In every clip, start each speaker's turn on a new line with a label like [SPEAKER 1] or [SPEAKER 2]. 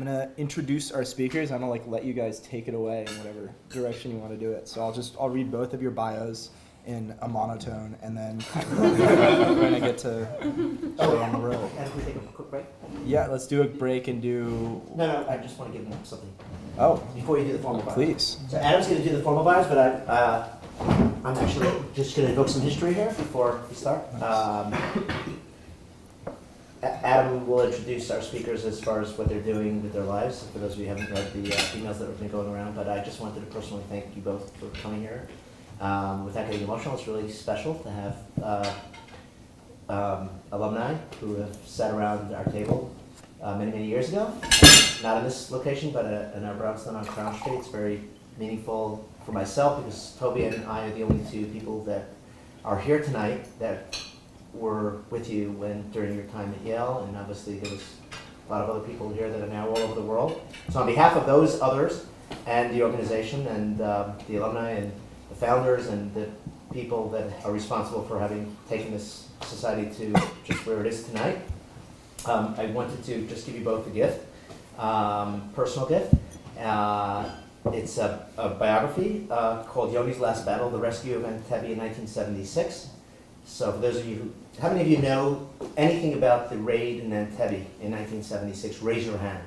[SPEAKER 1] I'm going to introduce our speakers. I'm going to let you guys take it away in whatever direction you want to do it. So I'll read both of your bios in a monotone, and then we're going to get to show on the road.
[SPEAKER 2] And if we take a quick break?
[SPEAKER 1] Yeah, let's do a break and do...
[SPEAKER 2] No, I just want to give them something.
[SPEAKER 1] Oh.
[SPEAKER 2] Before you do the formal bios.
[SPEAKER 1] Please.
[SPEAKER 2] So Adam's going to do the formal bios, but I'm actually just going to invoke some history here before we start. Adam will introduce our speakers as far as what they're doing with their lives, for those of you who haven't read the emails that have been going around, but I just wanted to personally thank you both for coming here. Without getting emotional, it's really special to have alumni who have sat around our table many, many years ago. Not in this location, but in our brownstone on Crown Street. It's very meaningful for myself because Toby and I are the only two people that are here tonight that were with you during your time at Yale, and obviously there was a lot of other people here that are now all over the world. So on behalf of those others and the organization and the alumni and the founders and the people that are responsible for having taken this society to just where it is tonight, I wanted to just give you both a gift, personal gift. It's a biography called Yoni's Last Battle, The Rescue of Entebbe in 1976. So for those of you how many of you know anything about the raid in Entebbe in 1976? Raise your hand.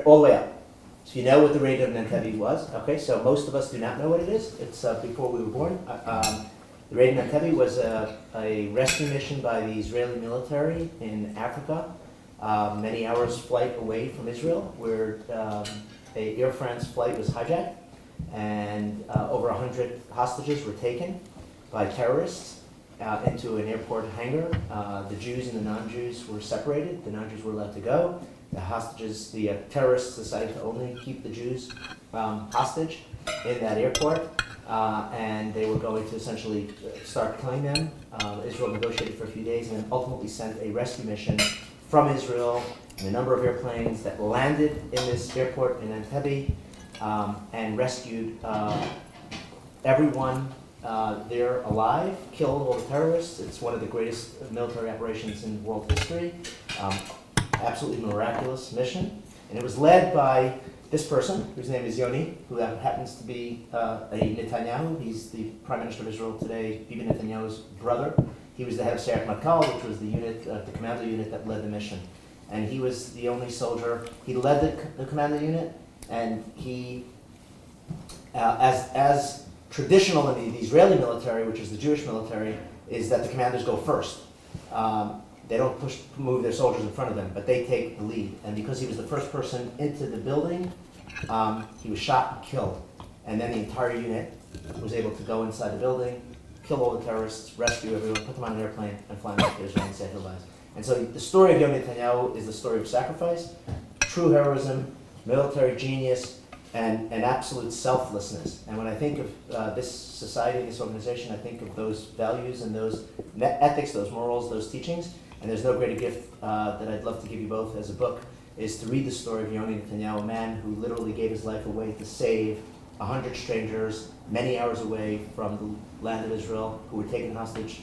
[SPEAKER 2] All the way up. So you know what the raid of Entebbe was? Okay, so most of us do not know what it is. It's before we were born. The raid in Entebbe was a rescue mission by the Israeli military in Africa, many hours flight away from Israel, where a Air France flight was hijacked, and over 100 hostages were taken by terrorists into an airport hangar. The Jews and the non-Jews were separated. The non-Jews were allowed to go. The terrorists decided to only keep the Jews hostage in that airport, and they were going to essentially start killing them. Israel negotiated for a few days and then ultimately sent a rescue mission from Israel in a number of airplanes that landed in this airport in Entebbe and rescued everyone there alive, killed all the terrorists. It's one of the greatest military operations in world history. Absolutely miraculous mission. And it was led by this person, whose name is Yoni, who happens to be a Netanyahu. He's the Prime Minister of Israel today, Bibi Netanyahu's brother. He was the head of Sayeret Matkal, which was the unit, the commando unit that led the mission. And he was the only soldier. He led the commando unit, and he, as traditional in the Israeli military, which is the Jewish military, is that the commanders go first. They don't move their soldiers in front of them, but they take the lead. And because he was the first person into the building, he was shot and killed. And then the entire unit was able to go inside the building, kill all the terrorists, rescue everyone, put them on an airplane, and fly back to Israel and save their lives. And so the story of Yoni Netanyahu is the story of sacrifice, true heroism, military genius, and absolute selflessness. And when I think of this society, this organization, I think of those values and those ethics, those morals, those teachings. And there's no greater gift that I'd love to give you both as a book, is to read the story of Yoni Netanyahu, a man who literally gave his life away to save 100 strangers many hours away from the land of Israel who were taken hostage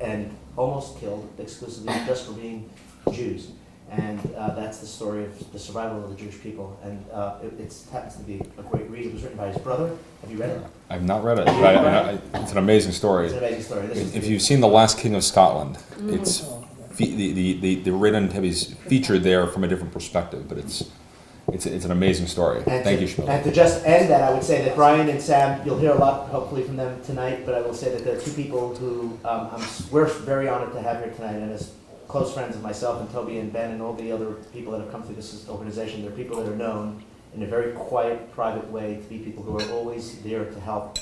[SPEAKER 2] and almost killed exclusively just for being Jews. And that's the story of the survival of the Jewish people. And it happens to be a great read. It was written by his brother. Have you read it?
[SPEAKER 3] I've not read it, but it's an amazing story.
[SPEAKER 2] It's an amazing story.
[SPEAKER 3] If you've seen The Last King of Scotland, it's the raid on Entebbe is featured there from a different perspective, but it's an amazing story. Thank you, Shmuel.
[SPEAKER 2] And to just end that, I would say that Brian and Sam, you'll hear a lot hopefully from them tonight, but I will say that there are two people who we're very honored to have here tonight, and as close friends of myself and Toby and Ben and all the other people that have come through this organization, they're people that are known in a very quiet, private way to be people who are always there to help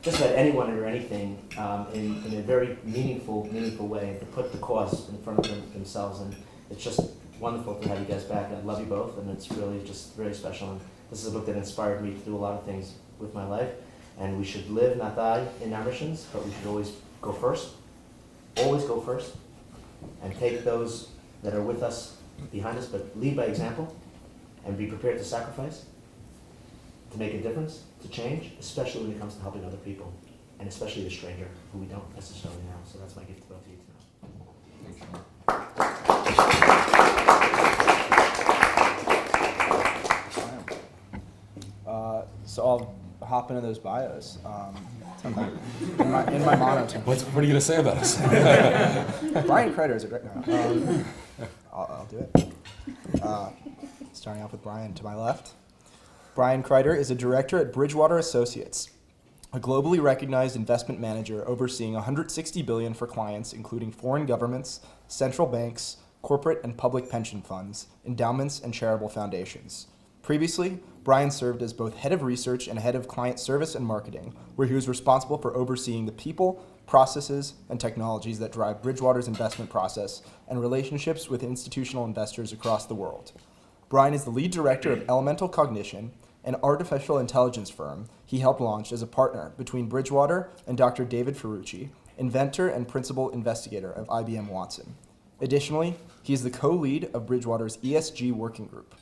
[SPEAKER 2] just about anyone or anything in a very meaningful way, and to put the cause in front of themselves. And it's just wonderful to have you guys back. I love you both, and it's really just very special. And this is a book that inspired me to do a lot of things with my life. And we should live, not die, in our missions, but we should always go first. Always go first. And take those that are with us behind us, but lead by example, and be prepared to sacrifice, to make a difference, to change, especially when it comes to helping other people, and especially the stranger who we don't necessarily know. So that's my gift to both of you tonight.
[SPEAKER 1] So I'll hop into those bios. In my monotone.
[SPEAKER 3] What are you going to say about us?
[SPEAKER 1] Brian Kreiter is a great guy. I'll do it. Starting off with Brian to my left. Brian Kreiter is a director at Bridgewater Associates, a globally recognized investment manager overseeing $160 billion for clients, including foreign governments, central banks, corporate and public pension funds, endowments, and charitable foundations. Previously, Brian served as both head of research and head of client service and marketing, where he was responsible for overseeing the people, processes, and technologies that drive Bridgewater's investment process and relationships with institutional investors across the world. Brian is the lead director of Elemental Cognition, an artificial intelligence firm he helped launch as a partner between Bridgewater and Dr. David Ferrucci, inventor and principal investigator of IBM Watson. Additionally, he is the co-lead of Bridgewater's ESG working group.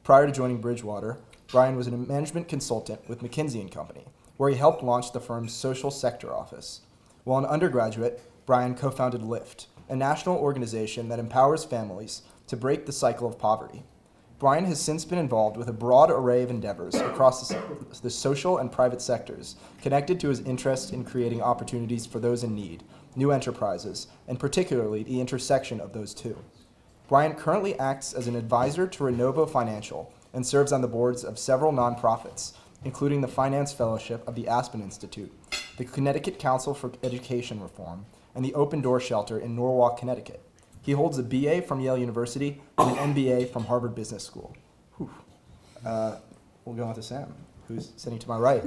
[SPEAKER 1] Prior to joining Bridgewater, Brian was a management consultant with McKinsey & Company, where he helped launch the firm's social sector office. While an undergraduate, Brian co-founded LIFT, a national organization that empowers families to break the cycle of poverty. Brian has since been involved with a broad array of endeavors across the social and private sectors, connected to his interest in creating opportunities for those in need, new enterprises, and particularly the intersection of those two. Brian currently acts as an advisor to Renovo Financial and serves on the boards of several nonprofits, including the Finance Fellowship of the Aspen Institute, the Connecticut Council for Education Reform, and the Open Door Shelter in Norwalk, Connecticut. He holds a BA from Yale University and an MBA from Harvard Business School. We'll go on to Sam, who's sitting to my right.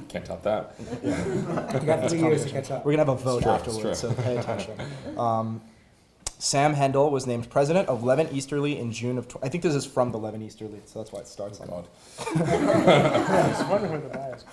[SPEAKER 3] Can't top that.
[SPEAKER 4] You got 3 years to catch up.
[SPEAKER 1] We're going to have a vote
[SPEAKER 3] Sure,
[SPEAKER 1] afterwards,
[SPEAKER 3] sure.
[SPEAKER 1] so pay attention. Sam Hendel was named president of Levin Easterly in June of... I think this is from the Levin Easterly, so that's why it starts like
[SPEAKER 4] I was wondering where the bias.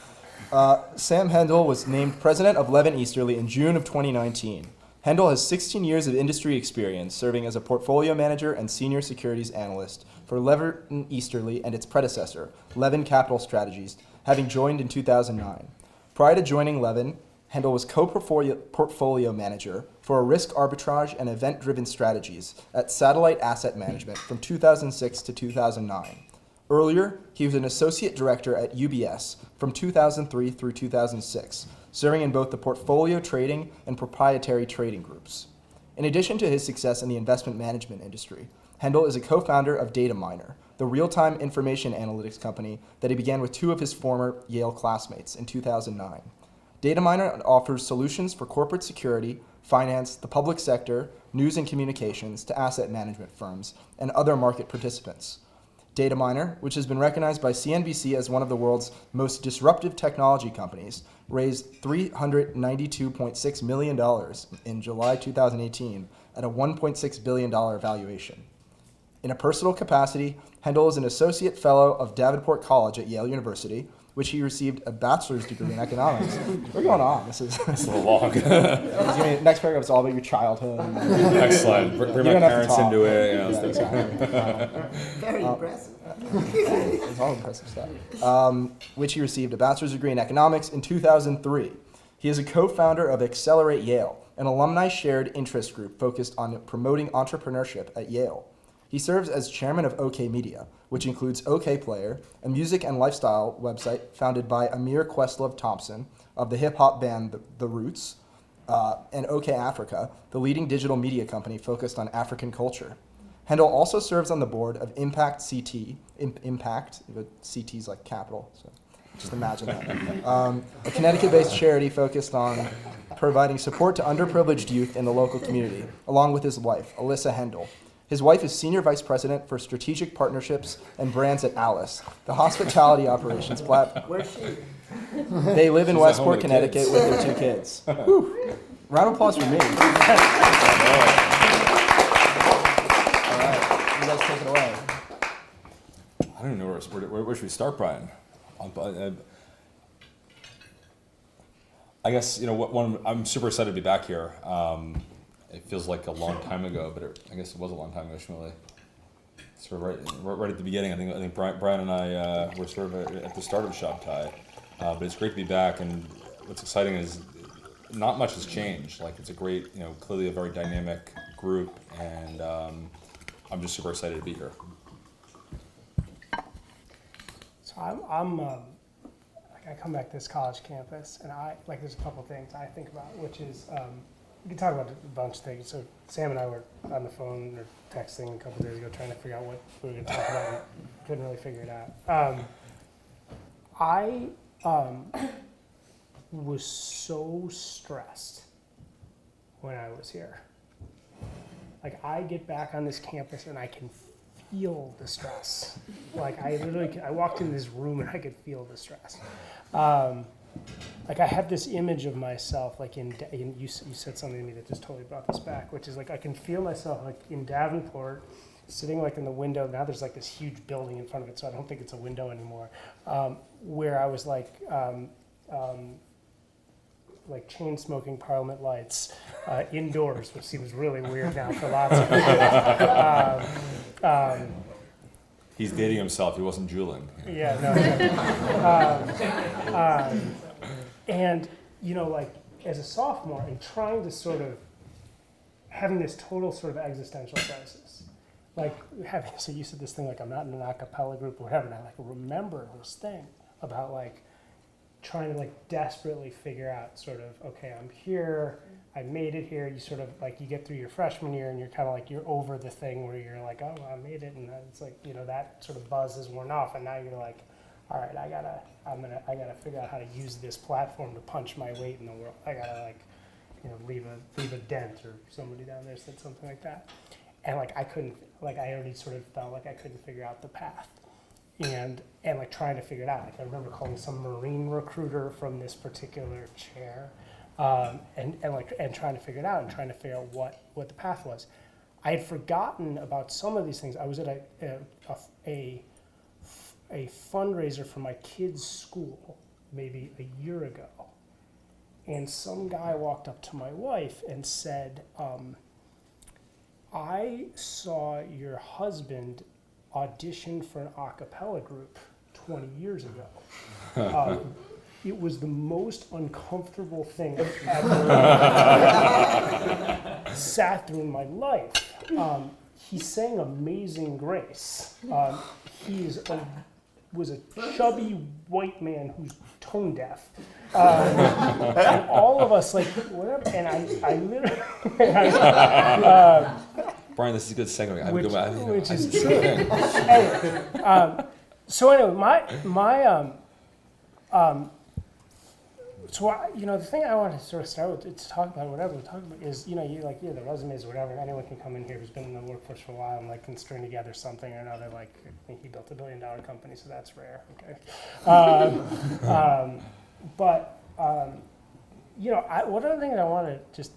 [SPEAKER 1] Sam Hendel was named president of Levin Easterly in June of 2019. Hendel has 16 years of industry experience serving as a portfolio manager and senior securities analyst for Levin Easterly and its predecessor, Levin Capital Strategies, having joined in 2009. Prior to joining Levin, Hendel was co-portfolio manager for risk arbitrage and event-driven strategies at Satellite Asset Management from 2006 to 2009. Earlier, he was an associate director at UBS from 2003 through 2006, serving in both the portfolio trading and proprietary trading groups. In addition to his success in the investment management industry, Hendel is a co-founder of DataMiner, the real-time information analytics company that he began with two of his former Yale classmates in 2009. DataMiner offers solutions for corporate security, finance, the public sector, news and communications to asset management firms and other market participants. DataMiner, which has been recognized by CNBC as one of the world's most disruptive technology companies, raised $392.6 million in July 2018 at a $1.6 billion valuation. In a personal capacity, Hendel is an associate fellow of Davenport College at Yale University, which he received a bachelor's degree in economics. We're going on. This is
[SPEAKER 3] It's a little long.
[SPEAKER 1] next paragraph is all about your childhood.
[SPEAKER 3] Next slide. Bring my
[SPEAKER 1] don't have to
[SPEAKER 3] parents
[SPEAKER 1] talk.
[SPEAKER 3] into it. You know,
[SPEAKER 1] Yeah,
[SPEAKER 3] stuff.
[SPEAKER 1] exactly.
[SPEAKER 2] Very impressive.
[SPEAKER 1] It's all impressive stuff. Which he received a bachelor's degree in economics in 2003. He is a co-founder of Accelerate Yale, an alumni shared interest group focused on promoting entrepreneurship at Yale. He serves as chairman of OK Media, which includes OK Player, a music and lifestyle website founded by Amir Questlove Thompson of the hip-hop band The Roots, and OK Africa, the leading digital media company focused on African culture. Hendel also serves on the board of Impact CT, Impact, but CT's like capital, so just imagine that. A Connecticut-based charity focused on providing support to underprivileged youth in the local community, along with his wife, Alyssa Hendel. His wife is Senior Vice President for Strategic Partnerships and Brands at Alice, the hospitality operations platform.
[SPEAKER 2] Where's she?
[SPEAKER 1] They live in
[SPEAKER 3] She's at home
[SPEAKER 1] Westport,
[SPEAKER 3] with the
[SPEAKER 1] Connecticut
[SPEAKER 3] kids.
[SPEAKER 1] with their two kids. Whew. Round of applause for me. All right, you guys take it away.
[SPEAKER 3] I don't even know where should we start, Brian? I guess I'm super excited to be back here. It feels like a long time ago, but I guess it was a long time ago, Shmuley. Sort of right at the beginning. I think Brian and I were sort of at the start of Shabtai, but it's great to be back. And what's exciting is not much has changed. Like it's a great, clearly a very dynamic group, and I'm just super excited to be here.
[SPEAKER 4] So So I'm like I come back to this college campus, and there's a couple things I think about, which is we can talk about a bunch of things. So Sam and I were on the phone or texting a couple days ago trying to figure out what we were going to talk about, and couldn't really figure it out. I was so stressed when I was here. Like, I get back on this campus and I can feel the stress. Like, I walked in this room and I could feel the stress. Like, I have this image of myself, like you said something to me that just totally brought this back, which is like I can feel myself like in Davenport, sitting like in the window. Now there's like this huge building in front of it, so I don't think it's a window anymore. Where I was like chain smoking Parliament lights indoors, which seems really weird now for lots of people.
[SPEAKER 3] He's dating himself. He wasn't jeweling.
[SPEAKER 4] Yeah, no. And, like as a sophomore and trying to sort of having this total sort of existential crisis, like so you said this thing like I'm not in an a cappella group or whatever, and I like remember this thing about like trying to like desperately figure out sort of, okay, I'm here, I made it here. You sort of like, you get through your freshman year and you're kind of like, you're over the thing where you're like, oh, I made it. And it's like, that sort of buzz is worn off. And now you're like, all right, I gotta figure out how to use this platform to punch my weight in the world. I gotta like, leave a dent, or somebody down there said something like that. And like, I already sort of felt like I couldn't figure out the path. And like trying to figure it out. Like I remember calling some Marine recruiter from this particular chair, and trying to figure it out and trying to figure out what the path was. I had forgotten about some of these things. I was at a fundraiser for my kids' school maybe a year ago, and some guy walked up to my wife and said, "I saw your husband auditioned for an a cappella group 20 years ago. It was the most uncomfortable thing I've ever sat through in my life. He sang Amazing Grace. He was a chubby white man who's tone deaf. And all of us, like, whatever, and I literally...
[SPEAKER 3] Brian, this is a good segue.
[SPEAKER 4] Which is true. Anyway, so anyway, the thing I want to sort of start with to talk about whatever we talk about is, the resumes or whatever. Anyone can come in here who's been in the workforce for a while and can string together something or another. Like, I think he built $1 billion company, so that's rare. Okay. One of the things I want to just.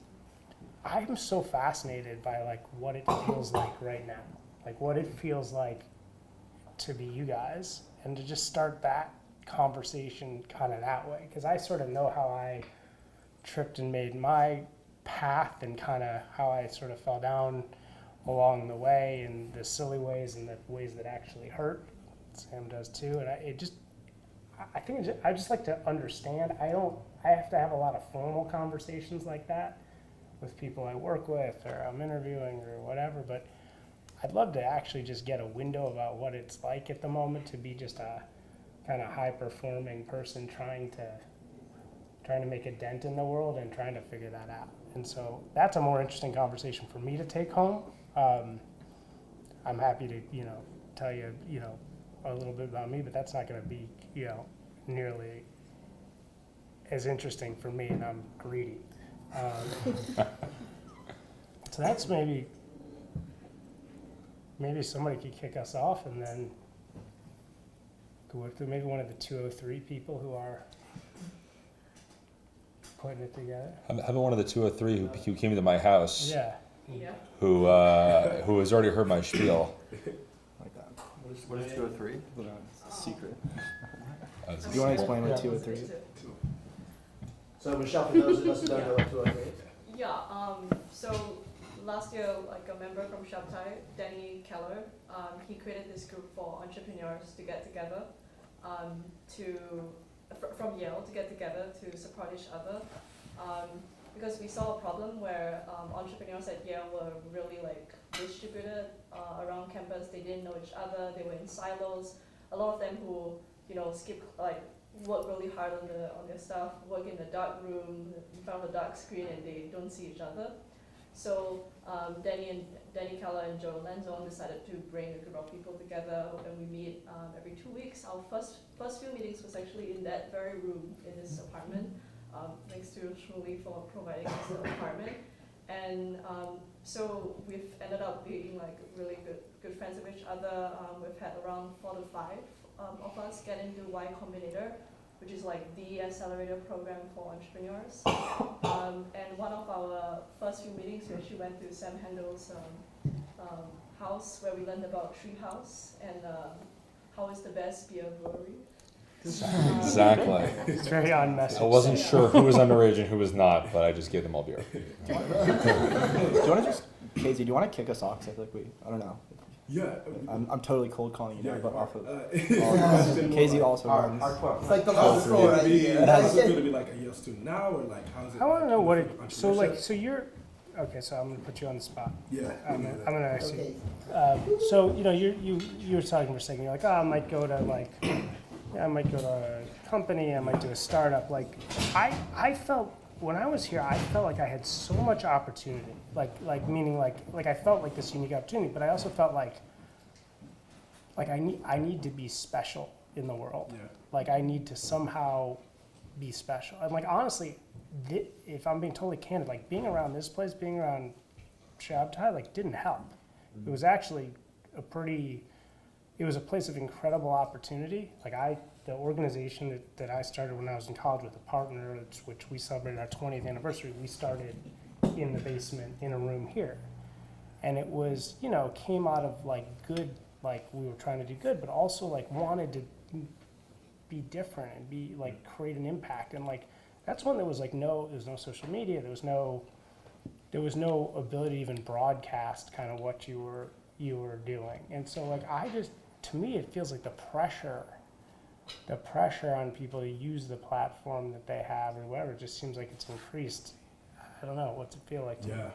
[SPEAKER 4] I'm so fascinated by like what it feels like right now, like what it feels like to be you guys, and to just start that conversation kind of that way, because I sort of know how I tripped and made my path and kind of how I sort of fell down along the way, and the silly ways and the ways that actually hurt. Sam does too, and I just like to understand. I have to have a lot of formal conversations like that with people I work with or I'm interviewing or whatever, but I'd love to actually just get a window about what it's like at the moment to be just a kind of high-performing person trying to make a dent in the world and trying to figure that out. And so that's a more interesting conversation for me to take home. I'm happy to, tell you, a little bit about me, but that's not going to be, nearly as interesting for me, and I'm greedy. So that's maybe somebody could kick us off, and then go with maybe one of the 203 people who are putting it together.
[SPEAKER 3] I'm having one of the 203 who came into my house.
[SPEAKER 4] Yeah.
[SPEAKER 3] Who has already heard my spiel.
[SPEAKER 1] Like that. What is 203? It's a secret.
[SPEAKER 3] Do
[SPEAKER 1] Do you want to explain what 203 is?
[SPEAKER 2] So Michelle, for those of us who don't know what 203 is.
[SPEAKER 5] Yeah, so last year, like a member from Shabtai, Kellner, he created this group for entrepreneurs to get together, from Yale to get together to support each other. Because we saw a problem where entrepreneurs at Yale were really like distributed around campus. They didn't know each other. They were in silos. A lot of them who skip work really hard on their stuff, work in the dark room in front of a dark screen, and they don't see each other. So Danny Keller and Joe Lanzon decided to bring a group of people together, and we meet every 2 weeks. Our first few meetings was actually in that very room in this apartment. Thanks to Shmuley for providing us the apartment. And so we've ended up being really good friends with each other. We've had around 4 to 5 of us get into Y Combinator, which is the accelerator program for entrepreneurs. And one of our first few meetings, we actually went to Sam Hendel's house, where we learned about Treehouse and how is the best beer brewery.
[SPEAKER 3] Exactly.
[SPEAKER 4] It's very on message.
[SPEAKER 3] I wasn't sure who was underage and who was not, but I just gave them all beer.
[SPEAKER 1] Do you want to just, Casey, do you want to kick us off? 'Cause I feel like I don't know.
[SPEAKER 6] Yeah.
[SPEAKER 1] I'm totally cold calling you now, but off of
[SPEAKER 6] Casey
[SPEAKER 1] also runs.
[SPEAKER 2] It's like the last floor right here.
[SPEAKER 6] How's it feel to be a Yale student now, or how's it?
[SPEAKER 4] I want to know what it. So you're. Okay, so I'm gonna put you on the spot.
[SPEAKER 6] Yeah.
[SPEAKER 4] I'm gonna actually.
[SPEAKER 2] Okay.
[SPEAKER 4] So you were talking for a second. You're like, I might go to I might go to a company. I might do a startup. I felt when I was here, I felt like I had so much opportunity. Meaning I felt like this unique opportunity, but I also felt like I need to be special in the world.
[SPEAKER 6] Yeah.
[SPEAKER 4] I need to somehow be special. And honestly, if I'm being totally candid, being around this place, being around Shabtai, didn't help. It was actually it was a place of incredible opportunity. The organization that I started when I was in college with a partner, which we celebrated our 20th anniversary, we started in the basement in a room here. And it was, came out of good, we were trying to do good, but also wanted to be different and be create an impact. And that's when there was no social media, there was no ability to even broadcast kind of what you were doing. And so to me it feels like the pressure on people to use the platform that they have or whatever just seems like it's increased. I don't know, what's it feel like to you?
[SPEAKER 6] Yeah.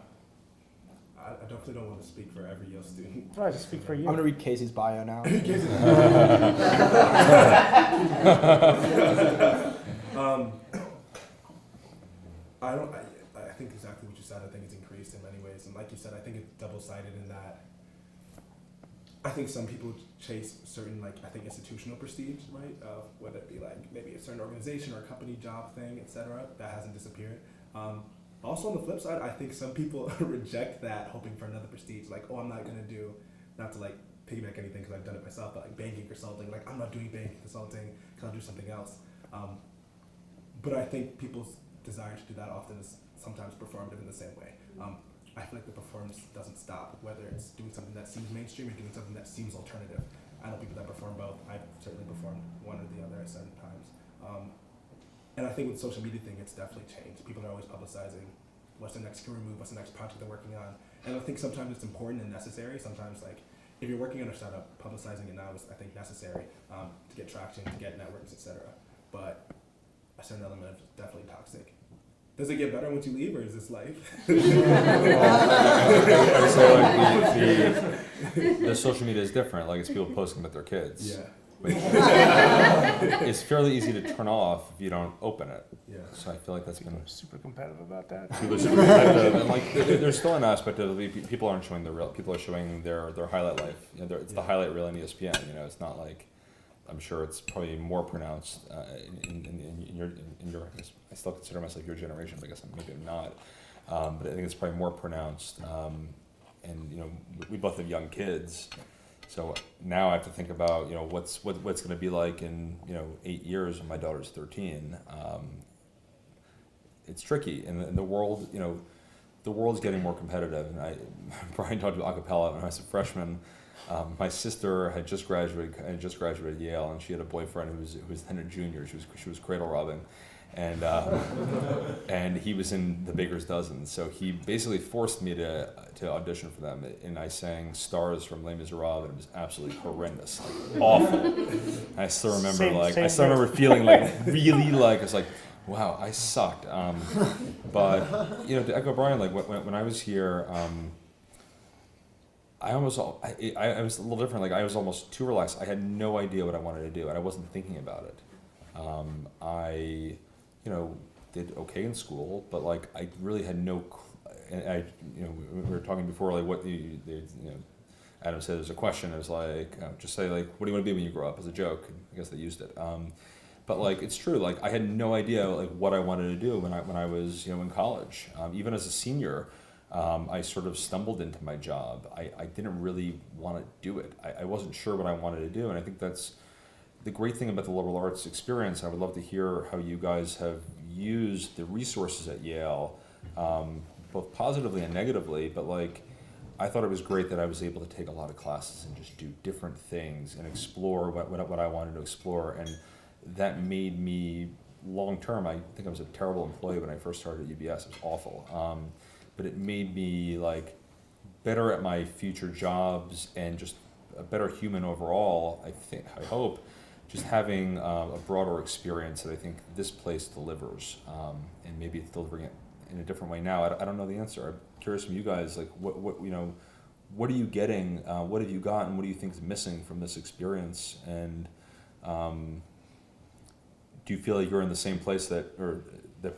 [SPEAKER 6] I definitely don't want to speak for every Yale student.
[SPEAKER 4] Well, I just speak for you.
[SPEAKER 1] I'm gonna read Casey's bio now.
[SPEAKER 6] I think exactly what you said. I think it's increased in many ways, and like you said, I think it's double-sided in that I think some people chase certain institutional prestige, right? Whether it be maybe a certain organization or a company job thing, etc. That hasn't disappeared. Also on the flip side, I think some people reject that, hoping for another prestige. I'm not gonna do, not to piggyback anything because I've done it myself, but banking consulting. I'm not doing banking consulting because I'll do something else. But I think people's desire to do that often is sometimes performative in the same way. I feel like the performance doesn't stop, whether it's doing something that seems mainstream or doing something that seems alternative. I know people that perform both. I've certainly performed one or the other at certain times. And I think with the social media thing, it's definitely changed. People are always publicizing what's the next career move, what's the next project they're working on. And I think sometimes it's important and necessary. Sometimes if you're working on a startup, publicizing it now is, I think, necessary to get traction, to get networks, etc. But a certain element of it's definitely toxic. Does it get better once you leave, or is this life?
[SPEAKER 3] The social media is different. It's people posting about their kids.
[SPEAKER 6] Yeah.
[SPEAKER 3] It's fairly easy to turn off if you don't open it.
[SPEAKER 6] Yeah.
[SPEAKER 3] So I feel like that's been
[SPEAKER 4] Super competitive about that.
[SPEAKER 3] super competitive. And there's still an aspect of people aren't showing the real. People are showing their highlight life. It's the highlight reel in ESPN. It's not I'm sure it's probably more pronounced in your. I still consider myself your generation, but I guess maybe I'm not. But I think it's probably more pronounced. And we both have young kids, so now I have to think about what's going to be like in 8 years when my daughter's 13. It's tricky, and the world the world's getting more competitive. And Brian talked about acapella when I was a freshman. My sister had just graduated Yale, and she had a boyfriend who was then a junior. She was cradle robbing, and he was in the Baker's Dozen. So he basically forced me to audition for them, and I sang Stars from Les Miserables, and it was absolutely horrendous, awful. I still remember remember feeling really I was wow, I sucked. But to echo Brian, when I was here. I was a little different. Like I was almost too relaxed. I had no idea what I wanted to do, and I wasn't thinking about it. I, did okay in school, but like I really had no. And we were talking before, like what Adam said there's a question. It was like just say like, what do you want to be when you grow up? As a joke. I guess they used it. But like it's true. Like I had no idea like what I wanted to do when I was in college. Even as a senior. I sort of stumbled into my job. I didn't really want to do it. I wasn't sure what I wanted to do, and I think that's the great thing about the liberal arts experience. I would love to hear how you guys have used the resources at Yale, both positively and negatively, but like, I thought it was great that I was able to take a lot of classes and just do different things and explore what I wanted to explore, and that made me, long term, I think I was a terrible employee when I first started at UBS. It was awful. But it made me like better at my future jobs and just a better human overall. I hope, just having a broader experience that I think this place delivers, and maybe it's delivering it in a different way now. I don't know the answer. I'm curious from you guys, like what are you getting? What have you gotten? What do you think is missing from this experience? And do you feel like you're in the same place that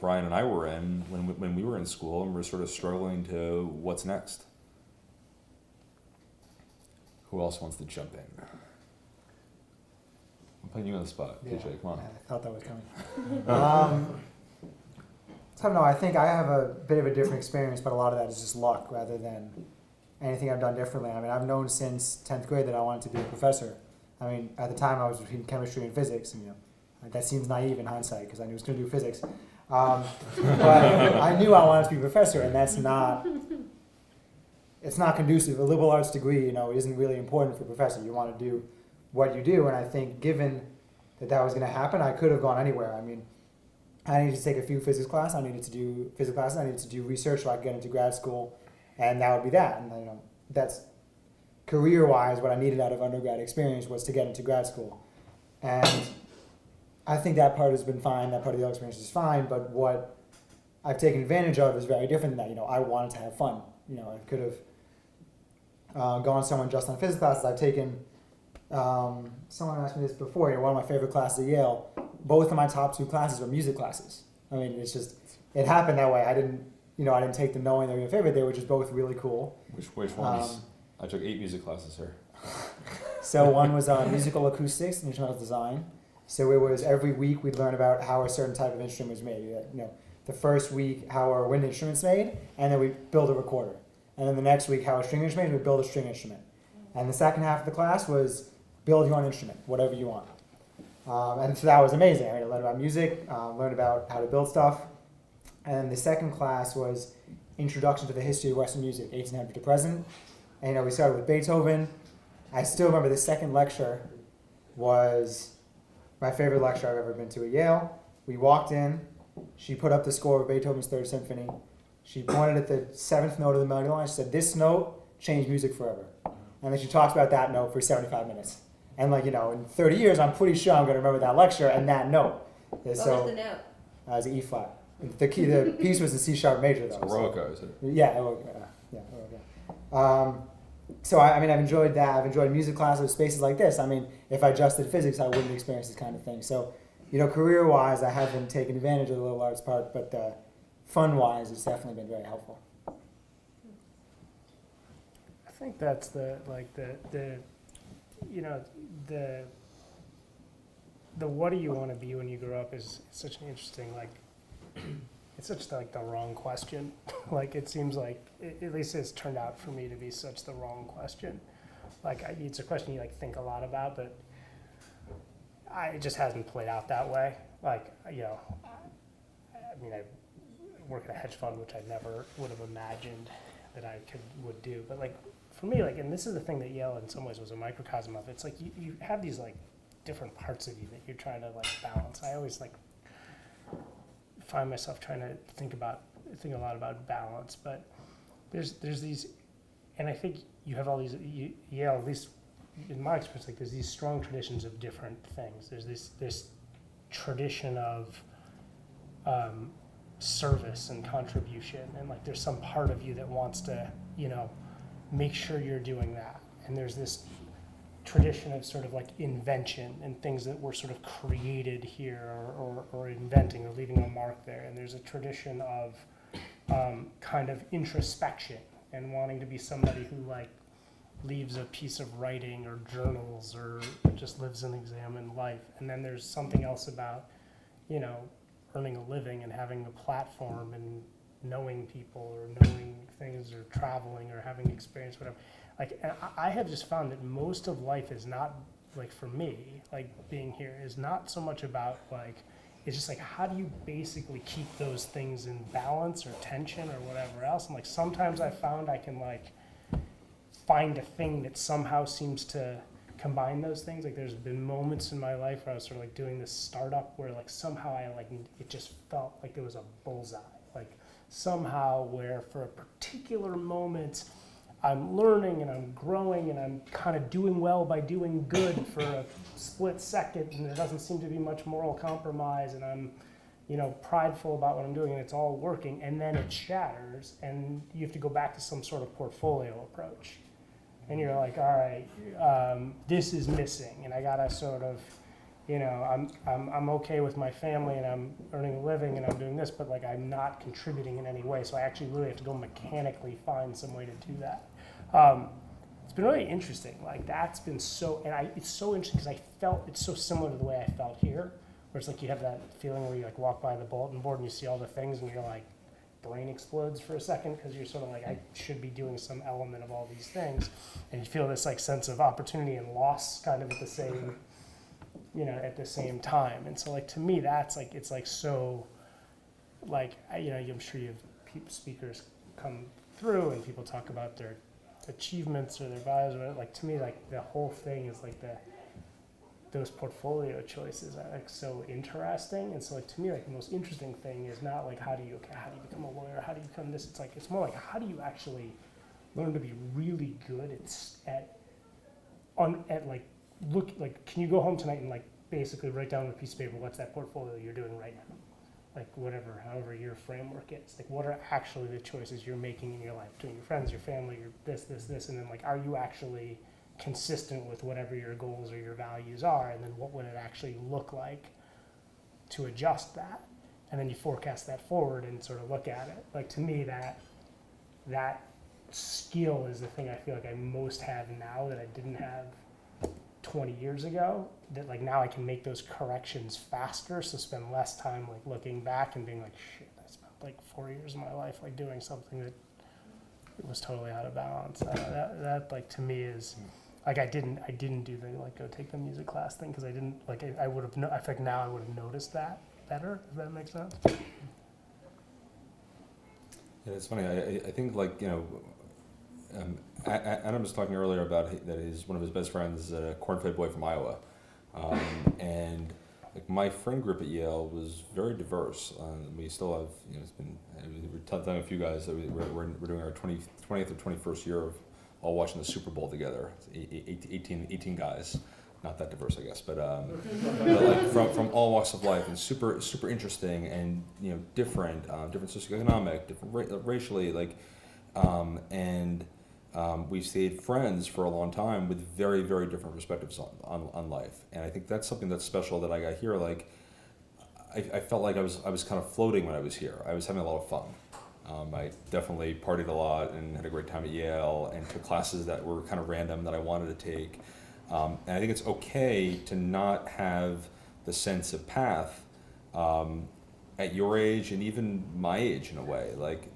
[SPEAKER 3] Brian and I were in when we were in school, and we're sort of struggling to what's next? Who else wants to jump in? I'm putting you on the spot,
[SPEAKER 7] Yeah,
[SPEAKER 3] TJ. Come on.
[SPEAKER 7] I thought that was coming. So no, I think I have a bit of a different experience, but a lot of that is just luck rather than anything I've done differently. I mean, I've known since 10th grade that I wanted to be a professor. I mean, at the time I was between chemistry and physics, and that seems naive in hindsight because I knew I was going to do physics. But I knew I wanted to be a professor, and it's not conducive. A liberal arts degree, isn't really important for a professor. You want to do what you do, and I think given that was going to happen, I could have gone anywhere. I mean, I needed to take a few physics classes. I needed to do physics classes. I needed to do research so I could get into grad school, and that would be that. And that's career-wise what I needed out of undergrad experience was to get into grad school, and I think that part has been fine. That part of the experience is fine. But what I've taken advantage of is very different than that. I wanted to have fun. I could have gone somewhere just on physics classes. I've taken. Someone asked me this before. One of my favorite classes at Yale. Both of my top 2 classes were music classes. I mean, it happened that way. I didn't take them knowing they were your favorite. They were just both really cool.
[SPEAKER 3] Which ones? I took 8 music classes here.
[SPEAKER 7] So one was musical acoustics and instrumental design. So it was every week we'd learn about how a certain type of instrument was made. The first week how our wind instrument's made, and then we'd build a recorder. And then the next week how a string instrument, we'd build a string instrument. And the second half of the class was build your own instrument, whatever you want. And so that was amazing. I learned about music, learned about how to build stuff. And the second class was Introduction to the History of Western Music, 1800 to present. And we started with Beethoven. I still remember the second lecture was my favorite lecture I've ever been to at Yale. We walked in. She put up the score of Beethoven's Third Symphony. She pointed at the 7th note of the melody line. She said, "This note changed music forever." And then she talks about that note for 75 minutes. And in 30 years, I'm pretty sure I'm going to remember that lecture and that note.
[SPEAKER 5] What was the note?
[SPEAKER 7] It was E flat. The piece was in C sharp major, though.
[SPEAKER 3] It's Eroica, is it?
[SPEAKER 7] Yeah, Eroica. So I've enjoyed that. I've enjoyed music classes, spaces like this. I mean, if I just did physics, I wouldn't experience this kind of thing. So, career-wise, I haven't taken advantage of the liberal arts part, but fun-wise, it's definitely been very helpful.
[SPEAKER 4] I think that's the what do you want to be when you grow up is such an interesting, it's such the wrong question. It seems like, at least it's turned out for me to be such the wrong question. It's a question you think a lot about, but it just hasn't played out that way. I work at a hedge fund, which I never would have imagined that I would do. But for me, and this is the thing that Yale in some ways was a microcosm of. It's you have these different parts of you that you're trying to balance. I always find myself trying to think a lot about balance, but there's these, and I think you have all these, Yale, at least in my experience, there's these strong traditions of different things. There's this tradition of service and contribution, and there's some part of you that wants to make sure you're doing that. And there's this tradition of sort of like invention and things that were sort of created here or inventing or leaving a mark there. And there's a tradition of kind of introspection and wanting to be somebody who like leaves a piece of writing or journals or just lives an examined life. And then there's something else about, you know, earning a living and having a platform and knowing people or knowing things or traveling or having experience, whatever. Like, and I have just found that most of life is not, like for me, like being here is not so much about like, it's just like, how do you basically keep those things in balance or tension or whatever else? And like, sometimes I found I can like find a thing that somehow seems to combine those things. Like there's been moments in my life where I was sort of like doing this startup where like somehow I like, it just felt like there was a bullseye. Like somehow where for a particular moment, I'm learning and I'm growing and I'm kind of doing well by doing good for a split second, and there doesn't seem to be much moral compromise, and I'm, you know, prideful about what I'm doing and it's all working, and then it shatters and you have to go back to some sort of portfolio approach. And you're like, all right, this is missing, and I gotta sort of, you know, I'm okay with my family and I'm earning a living and I'm doing this, but like I'm not contributing in any way, so I actually really have to go mechanically find some way to do that. It's been really interesting. Like that's been so, and it's so interesting because I felt it's so similar to the way I felt here, where it's like you have that feeling where you like walk by the bulletin board and you see all the things and you're like, brain explodes for a second because you're sort of like, I should be doing some element of all these things, and you feel this like sense of opportunity and loss kind of at the same, you know, at the same time. And so like to me that's like, it's like so like, you know, I'm sure you have speakers come through and people talk about their achievements or their values or whatever. Like to me like the whole thing is like those portfolio choices are like so interesting. And so like to me like the most interesting thing is not like how do you become a lawyer, how do you become this, it's like it's more like how do you actually learn to be really good at like look like, can you go home tonight and like basically write down on a piece of paper what's that portfolio you're doing right now, like whatever, however your framework is, like what are actually the choices you're making in your life, between your friends, your family, your this, and then like are you actually consistent with whatever your goals or your values are, and then what would it actually look like to adjust that, and then you forecast that forward and sort of look at it. Like to me that skill is the thing I feel like I most have now that I didn't have 20 years ago, that like now I can make those corrections faster, so spend less time like looking back and being like, shit, I spent like 4 years of my life like doing something that was totally out of balance. That like to me is like I didn't do the like go take the music class thing because I didn't like I would have I think now I would have noticed that better. Does that make sense?
[SPEAKER 3] Yeah, it's funny. I think like, you know, Adam was talking earlier about that he's one of his best friends, a corn-fed boy from Iowa, and like my friend group at Yale was very diverse. We still have, you know, it's been, we're telling a few guys that we're doing our 20th or 21st year of all watching the Super Bowl together. 18 guys, not that diverse, I guess, but like from all walks of life, and super interesting, and you know, different socioeconomic, different racially, like, and we've stayed friends for a long time with very different perspectives on life, and I think that's something that's special that I got here. Like, I felt like I was kind of floating when I was here. I was having a lot of fun. I definitely partied a lot and had a great time at Yale and took classes that were kind of random that I wanted to take. And I think it's okay to not have the sense of path at your age and even my age in a way. Like,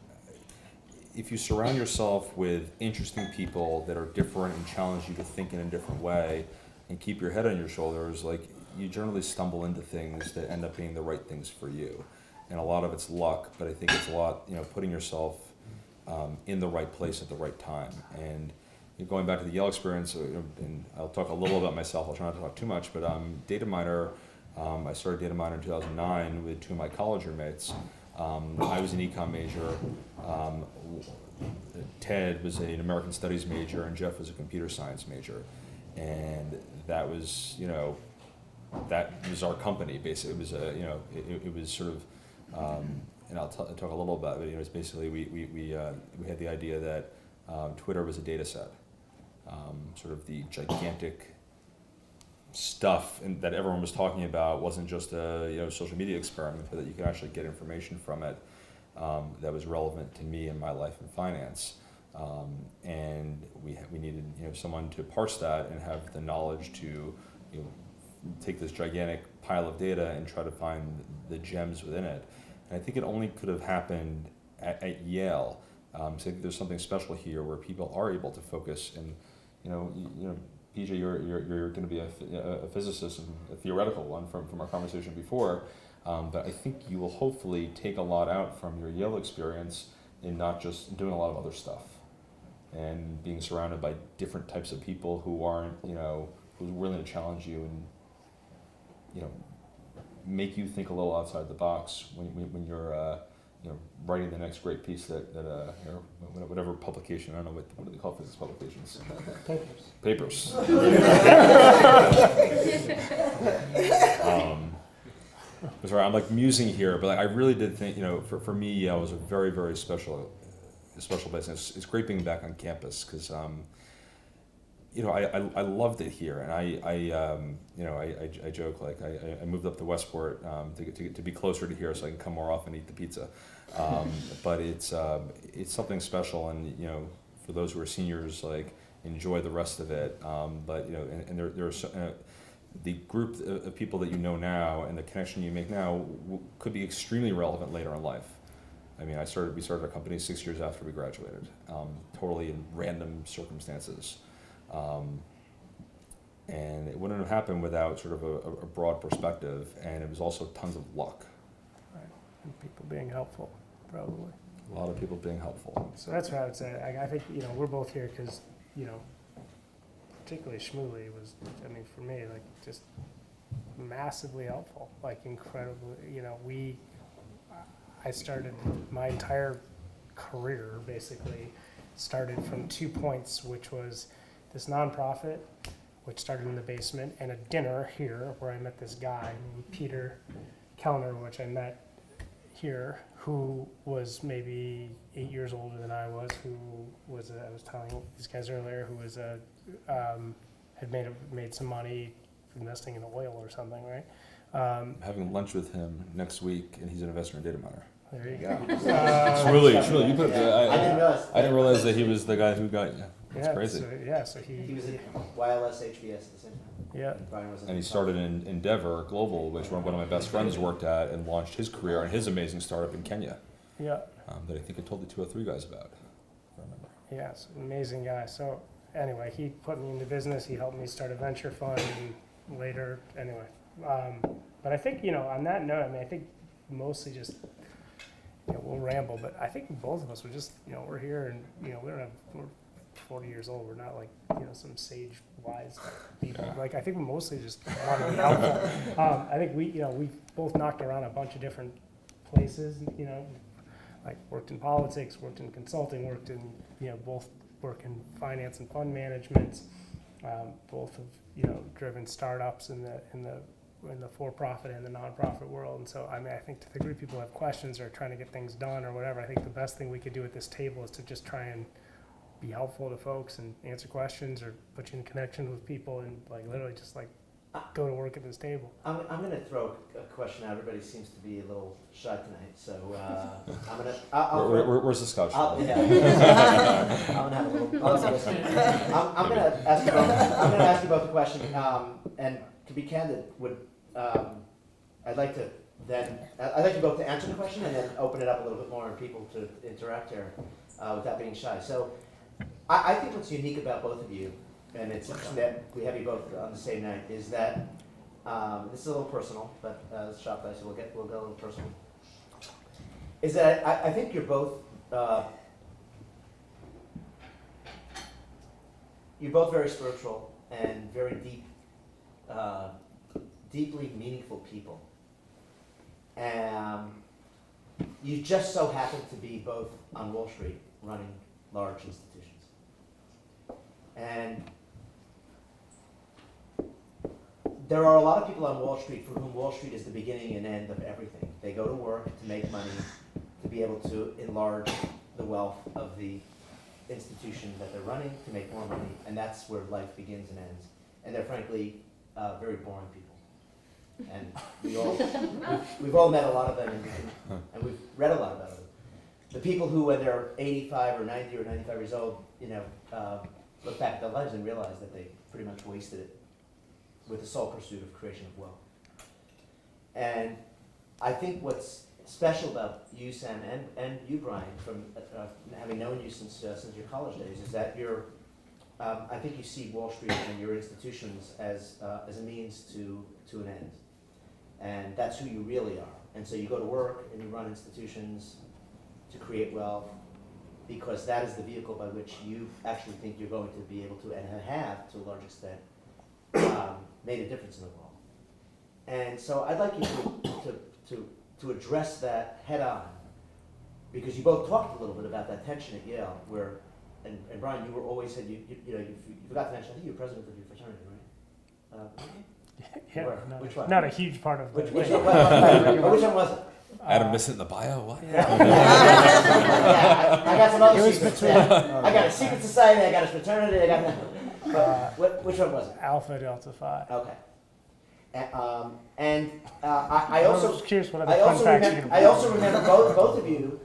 [SPEAKER 3] if you surround yourself with interesting people that are different and challenge you to think in a different way and keep your head on your shoulders, like, you generally stumble into things that end up being the right things for you. And a lot of it's luck, but I think it's a lot, you know, putting yourself in the right place at the right time. And going back to the Yale experience, and I'll talk a little about myself, I'll try not to talk too much, but data minor, I started data minor in 2009 with two of my college roommates. I was an econ major, Ted was an American Studies major, and Jeff was a computer science major. And that was, you know, that was our company, basically. It was a, you know, it was sort of, and I'll talk a little about it. You know, it's basically we had the idea that Twitter was a data set. Sort of the gigantic stuff that everyone was talking about wasn't just a social media experiment, but that you could actually get information from it that was relevant to me and my life in finance. And we needed someone to parse that and have the knowledge to take this gigantic pile of data and try to find the gems within it. And I think it only could have happened at Yale. So I think there's something special here where people are able to focus and PJ, you're going to be a physicist, and a theoretical one from our conversation before, but I think you will hopefully take a lot out from your Yale experience in not just doing a lot of other stuff and being surrounded by different types of people who aren't, who's willing to challenge you and, make you think a little outside the box when you're writing the next great piece that whatever publication, I don't know what do they call physics publications? Papers. Sorry, I'm like musing here, but I really did think, for me, Yale was a very, very special place. And it's great being back on campus because, I loved it here, and I joke like I moved up to Westport to be closer to here so I can come more often and eat the pizza, but it's something special, and for those who are seniors, like enjoy the rest of it. But and there's the group of people that now and the connection you make now could be extremely relevant later in life. I mean, we started our company 6 years after we graduated, totally in random circumstances. And it wouldn't have happened without sort of a broad perspective, and it was also tons of luck.
[SPEAKER 4] Right. And people being helpful, probably.
[SPEAKER 3] A lot of people being helpful.
[SPEAKER 4] So that's what I would say. I think, we're both here because, particularly Shmuley was, for me, like, just massively helpful, like, incredibly, I started my entire career, basically, started from 2 points, which was this nonprofit, which started in the basement, and a dinner here where I met this guy named Peter Kellner, which I met here, who was maybe 8 years older than I was, who was, I was telling these guys earlier, who was had made some money investing in oil or something, right?
[SPEAKER 3] I'm having lunch with him next week, and he's an investor in data miner.
[SPEAKER 4] There you go.
[SPEAKER 3] Shmuley, you put
[SPEAKER 2] I
[SPEAKER 3] didn't realize that he was the guy who got you. That's crazy.
[SPEAKER 4] So
[SPEAKER 2] He was at YLS HBS at the same time.
[SPEAKER 4] Yeah.
[SPEAKER 2] Brian was
[SPEAKER 3] And he started in Endeavor Global, which one of my best friends worked at, and launched his career and his amazing startup in Kenya.
[SPEAKER 4] Yeah.
[SPEAKER 3] That I think I told the 203 guys about, if I remember.
[SPEAKER 4] Yeah, it's an amazing guy. So anyway, he put me into business. He helped me start a venture fund, and later, anyway. But I think, on that note, I think mostly just, we'll ramble, but I think both of us were just, we're here, and, we're 40 years old. We're not like, some sage, wise people. Like, I think we mostly just want to be helpful. I think we both knocked around a bunch of different places, like worked in politics, worked in consulting, worked in, both work in finance and fund management. Both have, driven startups in the for-profit and the nonprofit world. And so, I think to the degree people have questions or trying to get things done or whatever, I think the best thing we could do at this table is to just try and be helpful to folks and answer questions or put you in connection with people and literally just go to work at this table.
[SPEAKER 2] I'm going to throw a question out. Everybody seems to be a little shy tonight, so I'm going to.
[SPEAKER 3] Where's the scotch?
[SPEAKER 2] I'm going to have a little. I'm going to ask you both a question, and to be candid, I'd like you both to answer the question and then open it up a little bit more and people to interact here without being shy. So, I think what's unique about both of you, and it's interesting that we have you both on the same night, is that this is a little personal, but it's Shabtai, so we'll go a little personal. Is that I think you're both very spiritual and very deeply meaningful people. You just so happen to be both on Wall Street running large institutions. And there are a lot of people on Wall Street for whom Wall Street is the beginning and end of everything. They go to work to make money, to be able to enlarge the wealth of the institution that they're running to make more money, and that's where life begins and ends. And they're frankly very boring people. And we've all met a lot of them, and we've read a lot about them. The people who, when they're 85 or 90 or 95 years old, look back at their lives and realize that they pretty much wasted it with the sole pursuit of creation of wealth. And I think what's special about you, Sam, and you, Brian, from having known you since your college days, is that I think you see Wall Street and your institutions as a means to an end. And that's who you really are. And so you go to work and you run institutions to create wealth, because that is the vehicle by which you actually think you're going to be able to, and have to a large extent, made a difference in the world. And so I'd like you to address that head on, because you both talked a little bit about that tension at Yale, where, and Brian, you were always said you forgot to mention, I think you were president of your fraternity, right?
[SPEAKER 4] Yeah,
[SPEAKER 2] Where? Which one?
[SPEAKER 4] not a huge part of the
[SPEAKER 2] Which
[SPEAKER 4] thing.
[SPEAKER 2] which one was it?
[SPEAKER 3] Adam missed it in the bio. What?
[SPEAKER 2] Yeah, I got some other
[SPEAKER 4] It was
[SPEAKER 2] secrets.
[SPEAKER 4] between-
[SPEAKER 2] I got a secret society. I got a fraternity. Which one was it?
[SPEAKER 4] Alpha Delta Phi.
[SPEAKER 2] Okay. I
[SPEAKER 4] I
[SPEAKER 2] also
[SPEAKER 4] was curious what other
[SPEAKER 2] I
[SPEAKER 4] fun
[SPEAKER 2] also
[SPEAKER 4] facts
[SPEAKER 2] remember,
[SPEAKER 4] you
[SPEAKER 2] I also remember both of you,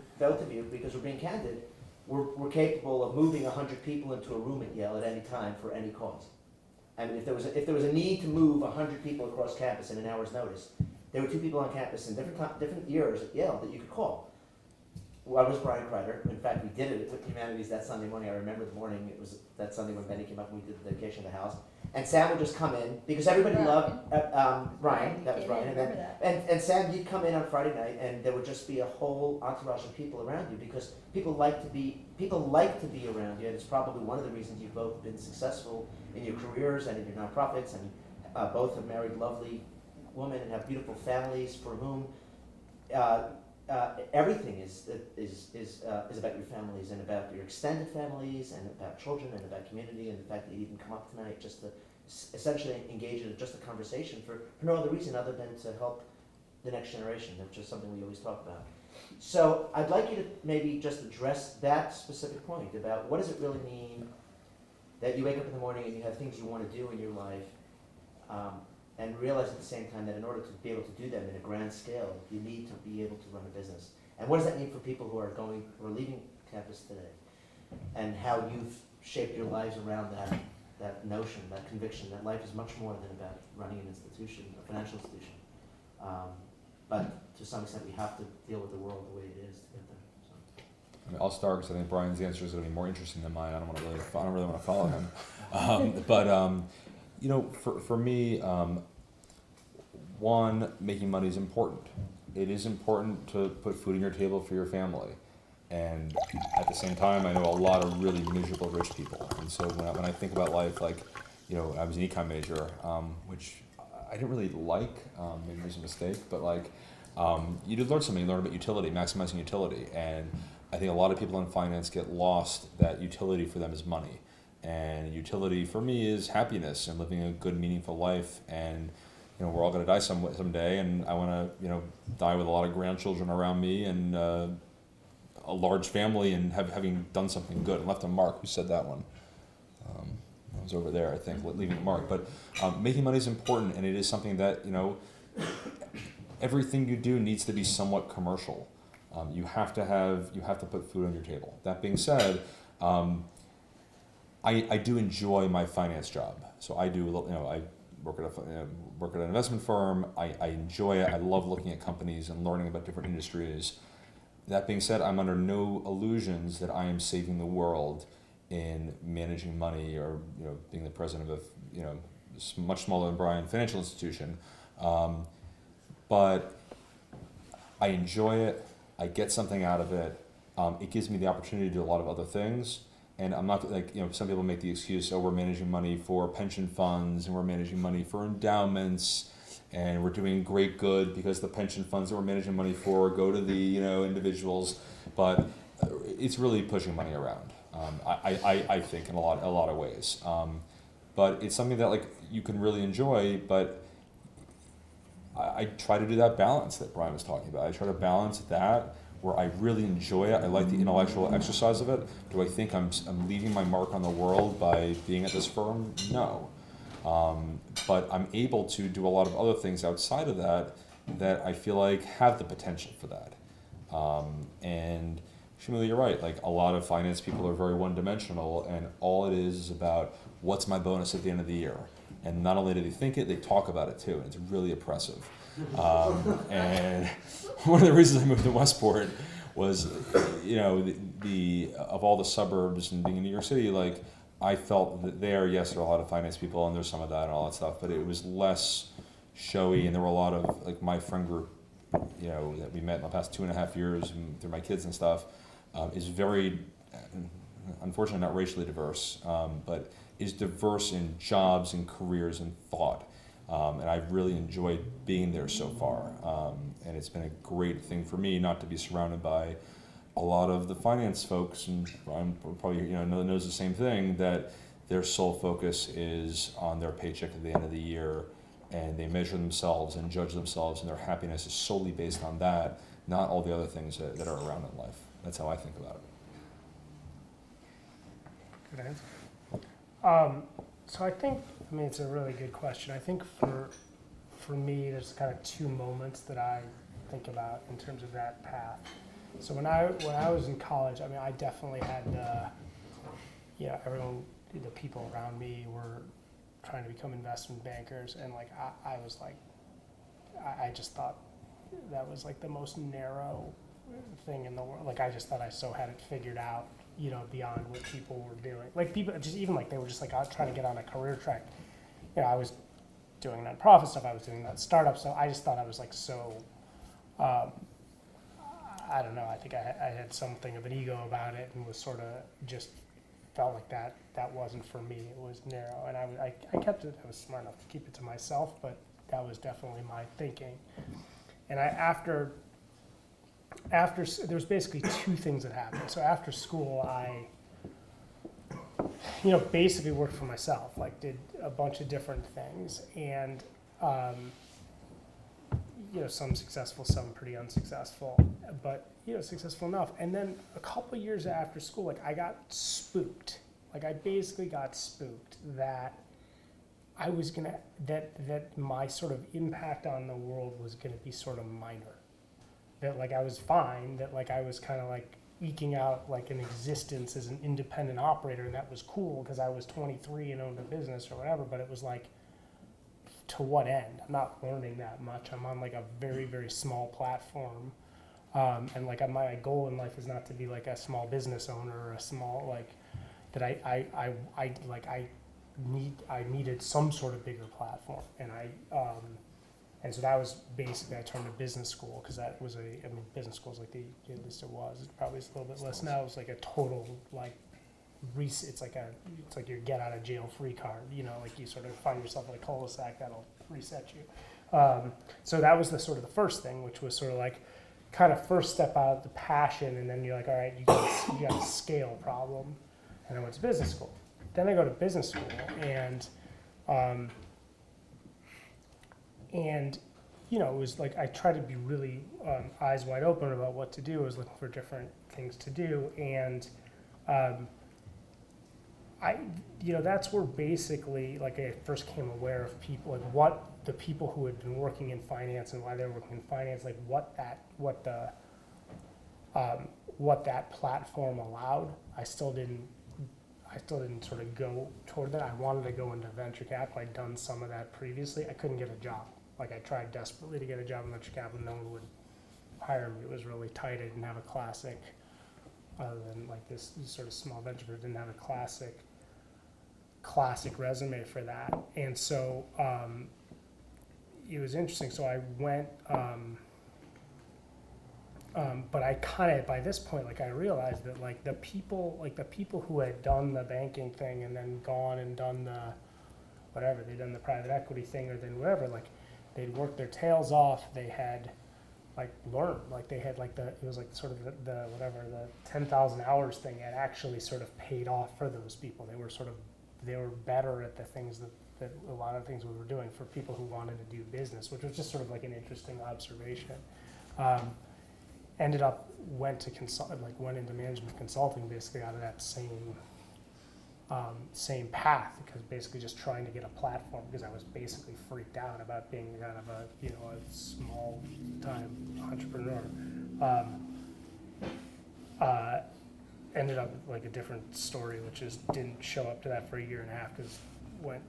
[SPEAKER 2] because we're being candid, were capable of moving 100 people into a room at Yale at any time for any cause. I mean, if there was a need to move 100 people across campus in an hour's notice, there were 2 people on campus in different years at Yale that you could call. One was Brian Kreiter. In fact, we did it with Humanities that Sunday morning. I remember the morning. It was that Sunday when Benny came up and we did the dedication of the house. And Sam would just come in, because everybody loved Brian. That was Brian. And Sam, you'd come in on Friday night, and there would just be a whole entourage of people around you, because people like to be around you, and it's probably one of the reasons you've both been successful in your careers and in your nonprofits, and both have married lovely women and have beautiful families for whom everything is about your families and about your extended families and about children and about community, and the fact that you even come up tonight just to essentially engage in just a conversation for no other reason other than to help the next generation, which is something we always talk about. So I'd like you to maybe just address that specific point about what does it really mean that you wake up in the morning and you have things you want to do in your life, and realize at the same time that in order to be able to do them in a grand scale, you need to be able to run a business. And what does that mean for people who are leaving campus today, and how you've shaped your lives around that notion, that conviction that life is much more than about running an institution, a financial institution. But to some extent, we have to deal with the world the way it is to get there. So.
[SPEAKER 3] I mean, I'll start because I think Brian's answer is going to be more interesting than mine. I don't really want to follow him. For me, one, making money is important. It is important to put food on your table for your family. And at the same time, I know a lot of really miserable rich people. And so when I think about life, I was an econ major, which I didn't really like, maybe it was a mistake, but you did learn something. You learn about utility, maximizing utility. And I think a lot of people in finance get lost that utility for them is money. And utility for me is happiness and living a good, meaningful life. And we're all going to die someday, and I want to die with a lot of grandchildren around me and a large family, and having done something good and left a mark. Who said that one? I was over there, I think, leaving a mark. But making money is important, and it is something that everything you do needs to be somewhat commercial. You have to put food on your table. That being said, I do enjoy my finance job. So I do, I work at an investment firm. I enjoy it. I love looking at companies and learning about different industries. That being said, I'm under no illusions that I am saving the world in managing money or being the president of a much smaller than Brian financial institution. But I enjoy it. I get something out of it. It gives me the opportunity to do a lot of other things. And I'm not some people make the excuse, we're managing money for pension funds and we're managing money for endowments and we're doing great good because the pension funds that we're managing money for go to the individuals, but it's really pushing money around. I think in a lot of ways. But it's something that you can really enjoy, but I try to do that balance that Brian was talking about. I try to balance that where I really enjoy it. I like the intellectual exercise of it. Do I think I'm leaving my mark on the world by being at this firm? No. But I'm able to do a lot of other things outside of that I feel like have the potential for that. And Shmuel, you're right. Like, a lot of finance people are very one-dimensional, and all it is about what's my bonus at the end of the year. And not only do they think it, they talk about it too, and it's really oppressive. And one of the reasons I moved to Westport was, the of all the suburbs and being in New York City, like, I felt that yes, there are a lot of finance people, and there's some of that and all that stuff, but it was less showy, and there were a lot of, like, my friend group, that we met in the past 2.5 years and through my kids and stuff, is very, unfortunately, not racially diverse, but is diverse in jobs and careers and thought. And I've really enjoyed being there so far. And it's been a great thing for me not to be surrounded by a lot of the finance folks, and Brian probably knows the same thing, that their sole focus is on their paycheck at the end of the year, and they measure themselves and judge themselves, and their happiness is solely based on that, not all the other things that are around in life. That's how I think about it.
[SPEAKER 4] Good answer. So I think, it's a really good question. I think for me, there's kind of two moments that I think about in terms of that path. So when I was in college, I definitely had everyone, the people around me were trying to become investment bankers, and like I was like, I just thought that was like the most narrow thing in the world. Like, I just thought I so had it figured out, beyond what people were doing. Like, people just even like they were just like trying to get on a career track. I was doing nonprofit stuff, I was doing that startup stuff. I just thought I was like so. I don't know. I think I had something of an ego about it, and was sort of just felt like that wasn't for me. It was narrow, and I kept it. I was smart enough to keep it to myself, but that was definitely my thinking. And after there's basically two things that happened. So after school, I basically worked for myself, like did a bunch of different things, and some successful, some pretty unsuccessful, but successful enough. And then a couple years after school, like, I got spooked. Like, I basically got spooked that I was that my sort of impact on the world was gonna be sort of minor. That, like, I was fine, that, like, I was kind of like eking out like an existence as an independent operator, and that was cool because I was 23 and owned a business or whatever, but it was like, to what end? I'm not learning that much. I'm on like a very, very small platform, and like my goal in life is not to be like a small business owner or a small, like, that I needed some sort of bigger platform, and so that was basically, I turned to business school, because that was business school is like at least it was, it's probably a little bit less now. It was like a total like it's like your get out of jail free card, like you sort of find yourself in a cul-de-sac that'll reset you. So that was the sort of the first thing, which was sort of like kind of first step out of the passion, and then you're like, all right, you got a scale problem. And I went to business school. Then I go to business school, and it was like I tried to be really eyes wide open about what to do. I was looking for different things to do, and that's where basically, like, I first became aware of people, like what the people who had been working in finance and why they were working in finance, like what that platform allowed. I still didn't sort of go toward that. I wanted to go into venture capital. I'd done some of that previously. I couldn't get a job. Like, I tried desperately to get a job in venture capital. No one would hire me. It was really tight. I didn't have a classic, other than like this sort of small venture, but didn't have a classic resume for that. And so it was interesting. So I went, but I kind of, by this point, like, I realized that like the people who had done the banking thing and then gone and done the whatever, they'd done the private equity thing or then whatever, like, they'd worked their tails off. They had like learned, like they had like it was like sort of the 10,000 hours thing had actually sort of paid off for those people. They were better at the things that a lot of things we were doing for people who wanted to do business, which was just sort of like an interesting observation. ended up went into management consulting basically out of that same path, because basically just trying to get a platform, because I was basically freaked out about being kind of a small time entrepreneur. Ended up like a different story, which is didn't show up to that for a year and a half, because went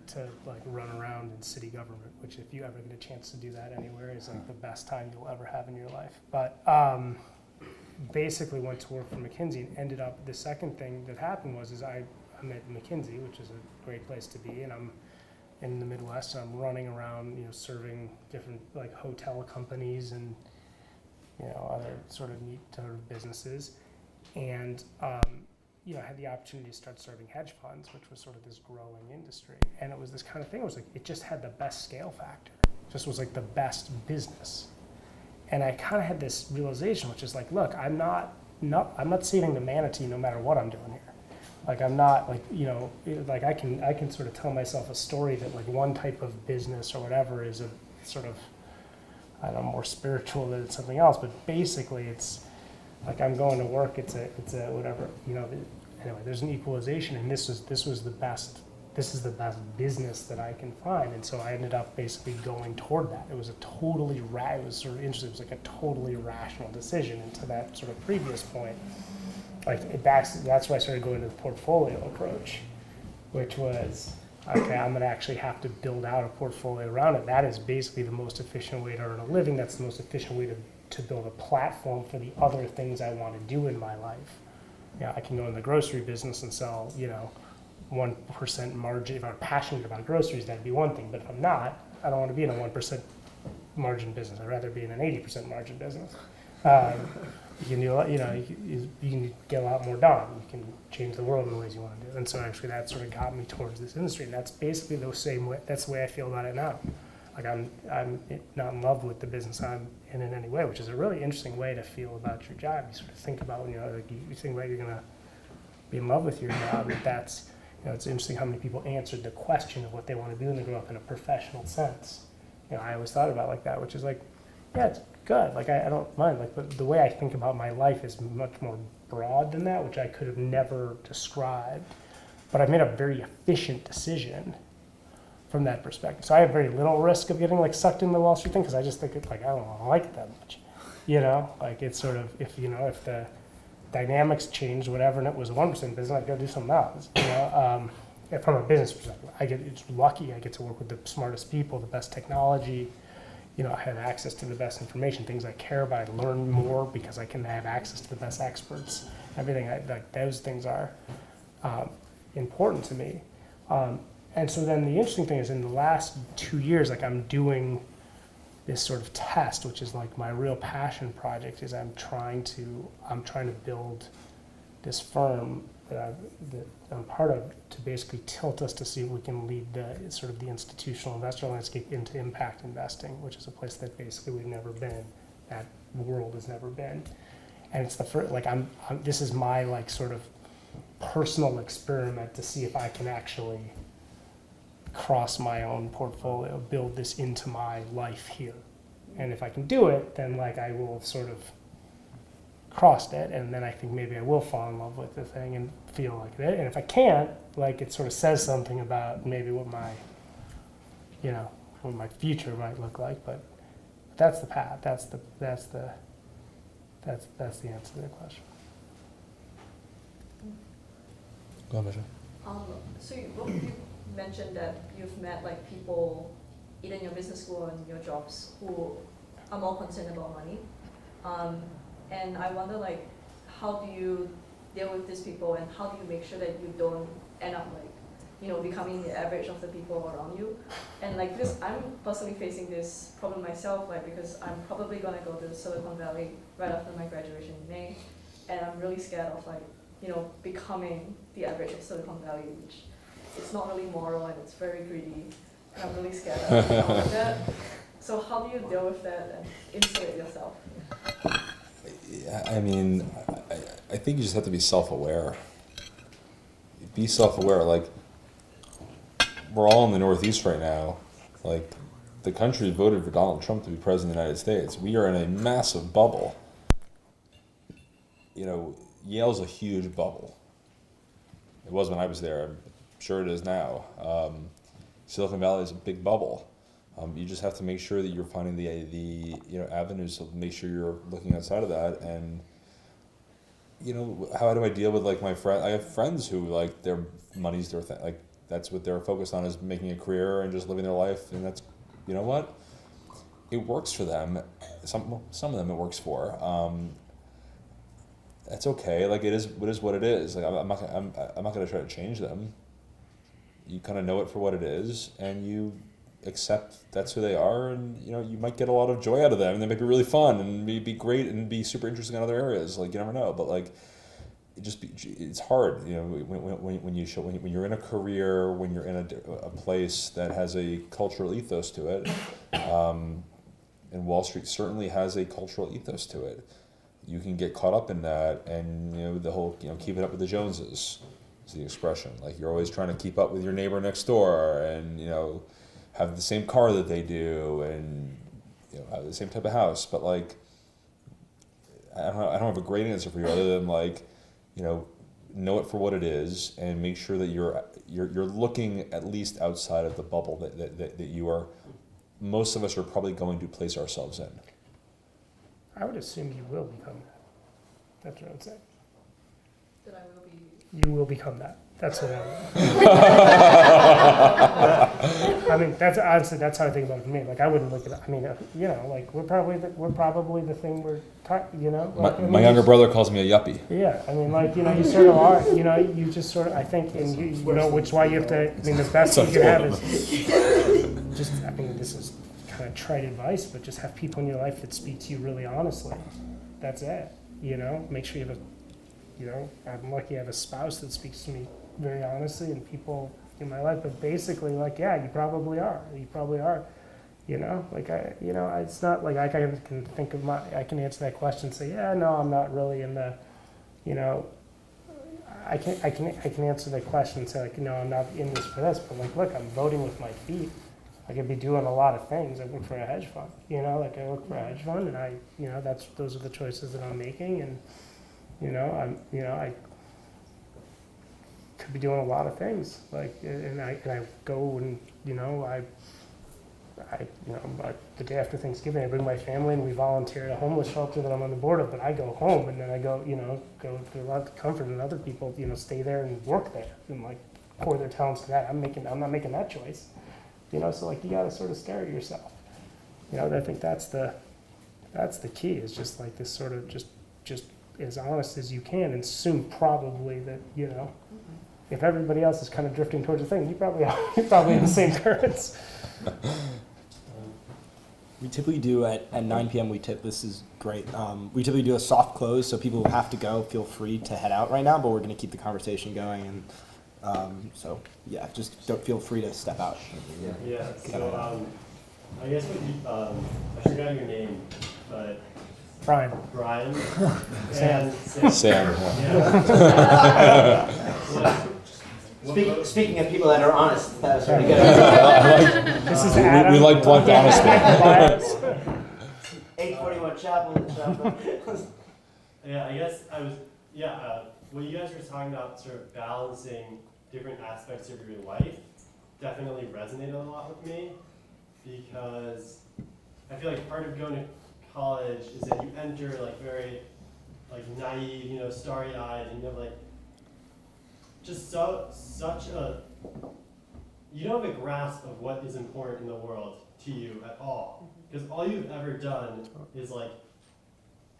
[SPEAKER 4] to like run around in city government, which if you ever get a chance to do that anywhere is like the best time you'll ever have in your life. But basically went to work for McKinsey, and ended up, the second thing that happened was I'm at McKinsey, which is a great place to be, and I'm in the Midwest, and I'm running around, serving different like hotel companies and other sort of neat sort of businesses, and I had the opportunity to start serving hedge funds, which was sort of this growing industry, and it was this kind of thing. It was like it just had the best scale factor, just was like the best business, and I kind of had this realization, which is like, look, I'm not saving the manatee no matter what I'm doing here. Like I'm not like, like I can sort of tell myself a story that like one type of business or whatever is a sort of, I don't know, more spiritual than something else, but basically it's like I'm going to work, it's a whatever, anyway, there's an equalization, and this is the best business that I can find. And so I ended up basically going toward that. It was it was sort of interesting, it was like a totally rational decision. And to that sort of previous point, like that's why I started going to the portfolio approach, which was, okay, I'm gonna actually have to build out a portfolio around it. That is basically the most efficient way to earn a living. That's the most efficient way to build a platform for the other things I want to do in my life. I can go in the grocery business and sell, 1% margin. If I'm passionate about groceries, that'd be one thing. But if I'm not, I don't want to be in a 1% margin business. I'd rather be in an 80% margin business. You can do, you can get a lot more done. You can change the world in the ways you want to do. And so actually that sort of got me towards this industry. And that's basically the same way. That's the way I feel about it now. Like I'm not in love with the business I'm in any way, which is a really interesting way to feel about your job. You sort of think about, like you think about you're gonna be in love with your job. But that's, it's interesting how many people answered the question of what they want to do when they grow up in a professional sense. I always thought about it like that, which is like, yeah, it's good. Like I don't mind. Like, but the way I think about my life is much more broad than that, which I could have never described. But I've made a very efficient decision from that perspective. So I have very little risk of getting like sucked into the Wall Street thing, because I just think it's like, I don't like it that much. Like it's sort of, if the dynamics changed, whatever, and it was a 1% business, I'd go do something else. From a business perspective, it's lucky I get to work with the smartest people, the best technology. I have access to the best information, things I care about. I learn more because I can have access to the best experts. Everything like those things are important to me. And so then the interesting thing is, in the last 2 years, like I'm doing this sort of test, which is like my real passion project, is I'm trying to build this firm that I'm part of, to basically tilt us to see if we can lead the sort of the institutional investor landscape into impact investing, which is a place that basically we've never been, that world has never been. And it's the first, like this is my like sort of personal experiment to see if I can actually cross my own portfolio, build this into my life here. And if I can do it, then like I will have sort of crossed it, and then I think maybe I will fall in love with the thing and feel like that. And if I can't, like it sort of says something about maybe what my, what my future might look like. But that's the path. That's the answer to the question.
[SPEAKER 3] Go ahead, Michelle.
[SPEAKER 5] So you mentioned that you've met like people either in your business school or in your jobs who are more concerned about money. And I wonder, like, how do you deal with these people, and how do you make sure that you don't end up like, becoming the average of the people around you? And like this, I'm personally facing this problem myself, like because I'm probably gonna go to Silicon Valley right after my graduation in May, and I'm really scared of like, becoming the average of Silicon Valley, which it's not really moral and it's very greedy, and I'm really scared of that. So how do you deal with that and insulate yourself?
[SPEAKER 3] I mean, I think you just have to be self-aware. Be self-aware. Like, we're all in the Northeast right now. Like, the country voted for Donald Trump to be president of the United States. We are in a massive bubble. Yale's a huge bubble. It was when I was there. I'm sure it is now. Silicon Valley is a big bubble. You just have to make sure that you're finding the avenues to make sure you're looking outside of that. And how do I deal with my friend? I have friends who their money's their thing. That's what they're focused on, is making a career and just living their life. And that's, what? It works for them. Some of them it works for. That's okay. It is what it is. I'm not going to try to change them. You kind of know it for what it is, and you accept that's who they are, and you might get a lot of joy out of them, and they might be really fun and be great and be super interesting in other areas. You never know, but it's hard. When you're in a career, when you're in a place that has a cultural ethos to it, and Wall Street certainly has a cultural ethos to it. You can get caught up in that, and the whole keeping up with the Joneses is the expression. You're always trying to keep up with your neighbor next door, and have the same car that they do, and have the same type of house. But I don't have a great answer for you other than know it for what it is, and make sure that you're looking at least outside of the bubble that you are. Most of us are probably going to place ourselves in.
[SPEAKER 4] I would assume you will become that. That's what I would say.
[SPEAKER 5] That I will be.
[SPEAKER 4] You will become that. That's what I would. I mean, that's honestly, that's how I think about it for me. I wouldn't look at it. I mean, we're probably the thing we're,
[SPEAKER 3] My younger brother calls me a yuppie.
[SPEAKER 4] Yeah, I mean, you sort of are. You just sort of. I think, and which is why you have to. I mean, the best thing you can have is just. I mean, this is kind of trite advice, but just have people in your life that speak to you really honestly. That's it. Make sure you have a. I'm lucky I have a spouse that speaks to me very honestly, and people in my life. But basically, you probably are. You probably are. It's not like I can think of I can answer that question and say, yeah, no, I'm not really in the, I can answer that question and say no, I'm not in this for this. But look, I'm voting with my feet. I could be doing a lot of things. I work for a hedge fund. I work for a hedge fund, and those are the choices that I'm making, and I could be doing a lot of things. And I go and the day after Thanksgiving, I bring my family and we volunteer at a homeless shelter that I'm on the board of. But I go home and then I go to a lot of comfort, and other people stay there and work there and pour their talents to that. I'm not making that choice. So you got to sort of stare at yourself. I think that's the key, is just this sort of just as honest as you can, and soon probably that if everybody else is kind of drifting towards the thing, you're probably in the same currents.
[SPEAKER 1] We typically do at 9 p.m. We tip. This is great. We typically do a soft close, so people who have to go feel free to head out right now. But we're going to keep the conversation going, and just don't feel free to step out.
[SPEAKER 8] Yeah. So I guess what you I forgot your name, but
[SPEAKER 4] Brian.
[SPEAKER 8] and
[SPEAKER 3] Sam.
[SPEAKER 8] Yeah.
[SPEAKER 2] Speaking of people that are honest, that was pretty good.
[SPEAKER 4] This is Adam.
[SPEAKER 3] We like blunt honesty.
[SPEAKER 2] 841 Chapel.
[SPEAKER 8] Yeah, I guess what you guys were talking about, sort of balancing different aspects of your life, definitely resonated a lot with me, because I feel like part of going to college is that you enter very naive, starry-eyed, and you have just such a, you don't have a grasp of what is important in the world to you at all, because all you've ever done is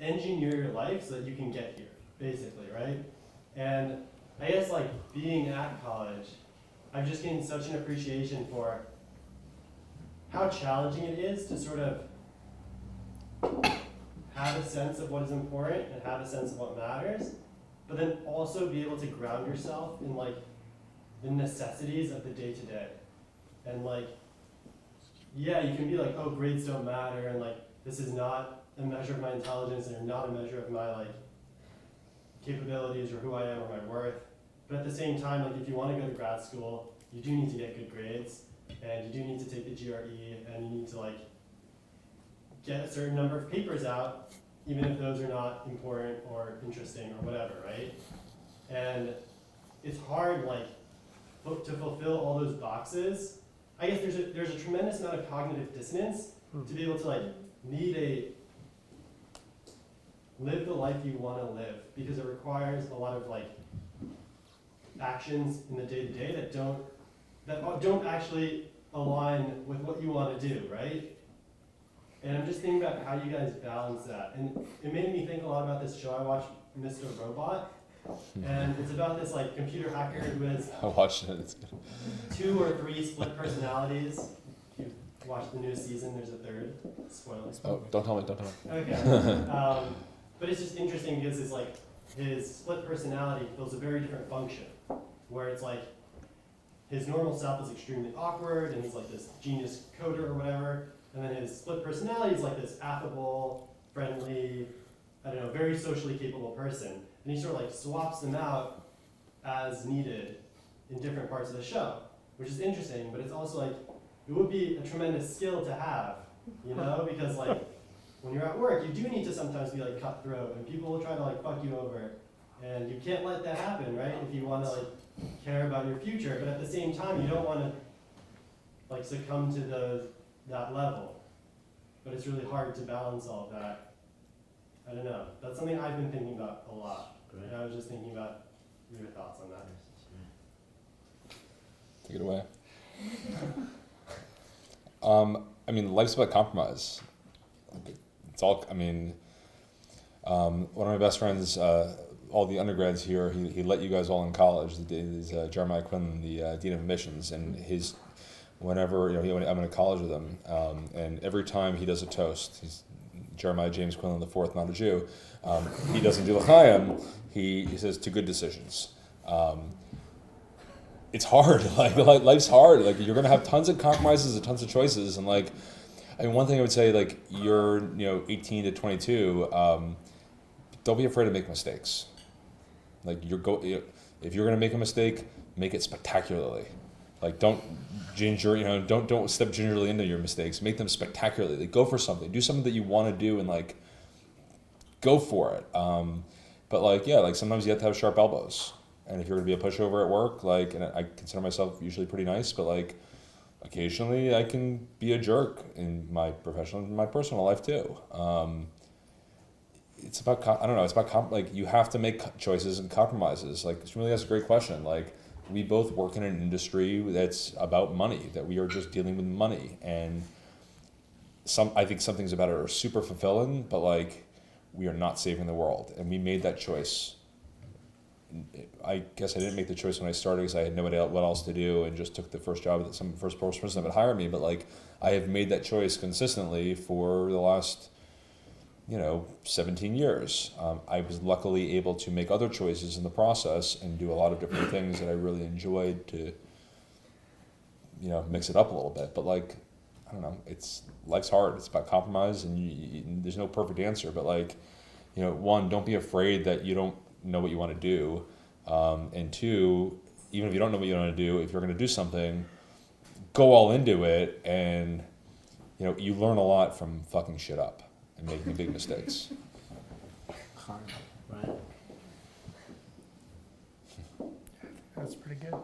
[SPEAKER 8] engineer your life so that you can get here, basically, right? And I guess being at college, I've just gained such an appreciation for how challenging it is to sort of have a sense of what is important and have a sense of what matters, but then also be able to ground yourself in the necessities of the day-to-day. And you can be oh, grades don't matter, and this is not a measure of my intelligence, and not a measure of my capabilities or who I am or my worth. But at the same time, if you want to go to grad school, you do need to get good grades, and you do need to take the GRE, and you need to get a certain number of papers out even if those are not important or interesting or whatever, right? And it's hard, like, to fulfill all those boxes. I guess there's a tremendous amount of cognitive dissonance to be able to, like, live the life you want to live, because it requires a lot of, like, actions in the day-to-day that don't actually align with what you want to do, right? And I'm just thinking about how you guys balance that. And it made me think a lot about this show I watched, Mr. Robot. And it's about this, like, computer hacker who has
[SPEAKER 3] I watched it. It's good.
[SPEAKER 8] 2 or 3 split personalities. If you watch the new season, there's a 3rd. Spoilers.
[SPEAKER 3] Oh, don't tell me. Don't tell me.
[SPEAKER 8] Okay. But it's just interesting because it's like his split personality fills a very different function, where it's like his normal self is extremely awkward and he's like this genius coder or whatever, and then his split personality is like this affable, friendly, I don't know, very socially capable person. And he sort of like swaps them out as needed in different parts of the show, which is interesting, but it's also like, it would be a tremendous skill to have, you know, because like, when you're at work, you do need to sometimes be like cutthroat, and people will try to like fuck you over, and you can't let that happen, right? If you want to like care about your future, but at the same time, you don't want to like succumb to that level. But it's really hard to balance all of that. I don't know. That's something I've been thinking about a lot.
[SPEAKER 2] Great.
[SPEAKER 8] And I was just thinking about your thoughts on that.
[SPEAKER 3] Take it away. I mean, life's about compromise. It's all, I mean, one of my best friends, all the undergrads here, he let you guys all in college. He's Jeremiah Quinlan, the Dean of Admissions, and whenever, I'm in a college with him, and every time he does a toast, he's Jeremiah James Quinlan IV, not a Jew, he doesn't do l'chaim, he says, to good decisions. It's hard, like life's hard, like you're gonna have tons of compromises and tons of choices, and like, I mean, one thing I would say, like, you're 18 to 22, don't be afraid to make mistakes. Like if you're gonna make a mistake, make it spectacularly. Like don't step gingerly into your mistakes. Make them spectacularly. Like, go for something. Do something that you want to do and like go for it. But like sometimes you have to have sharp elbows. And if you're gonna be a pushover at work, like, and I consider myself usually pretty nice, but like occasionally I can be a jerk in my professional and my personal life too. It's about, I don't know, it's about, like, you have to make choices and compromises. Like, it's really, that's a great question. Like, we both work in an industry that's about money, that we are just dealing with money. And I think some things about it are super fulfilling, but like, we are not saving the world. And we made that choice. I guess I didn't make the choice when I started because I had no idea what else to do and just took the first job that some first person that would hire me. But like, I have made that choice consistently for the last 17 years. I was luckily able to make other choices in the process and do a lot of different things that I really enjoyed to, mix it up a little bit. But like, I don't know, life's hard. It's about compromise, and there's no perfect answer. But like, one, don't be afraid that you don't know what you want to do. And two, even if you don't know what you want to do, if you're going to do something, go all into it. And, you learn a lot from fucking shit up and making big mistakes.
[SPEAKER 2] Right.
[SPEAKER 4] That's pretty good.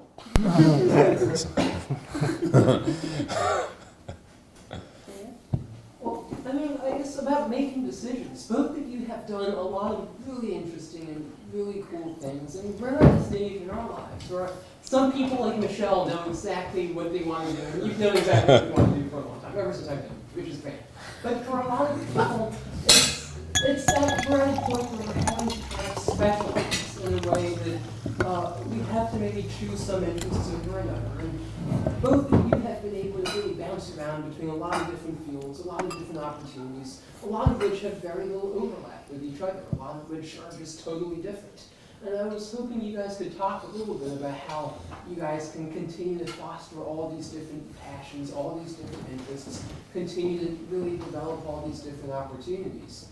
[SPEAKER 9] Well, I mean, I guess about making decisions. Both of you have done a lot of really interesting and really cool things, and we're not at a stage in our lives where some people like Michelle know exactly what they want to do, and you've known exactly what you want to do for a long time, ever since I've been, which is great. But for a lot of people, it's that very point where we're having to kind of specialize in a way that we have to maybe choose some interests over another. And both of you have been able to really bounce around between a lot of different fields, a lot of different opportunities, a lot of which have very little overlap with each other, a lot of which are just totally different. And I was hoping you guys could talk a little bit about how you guys can continue to foster all these different passions, all these different interests, continue to really develop all these different opportunities.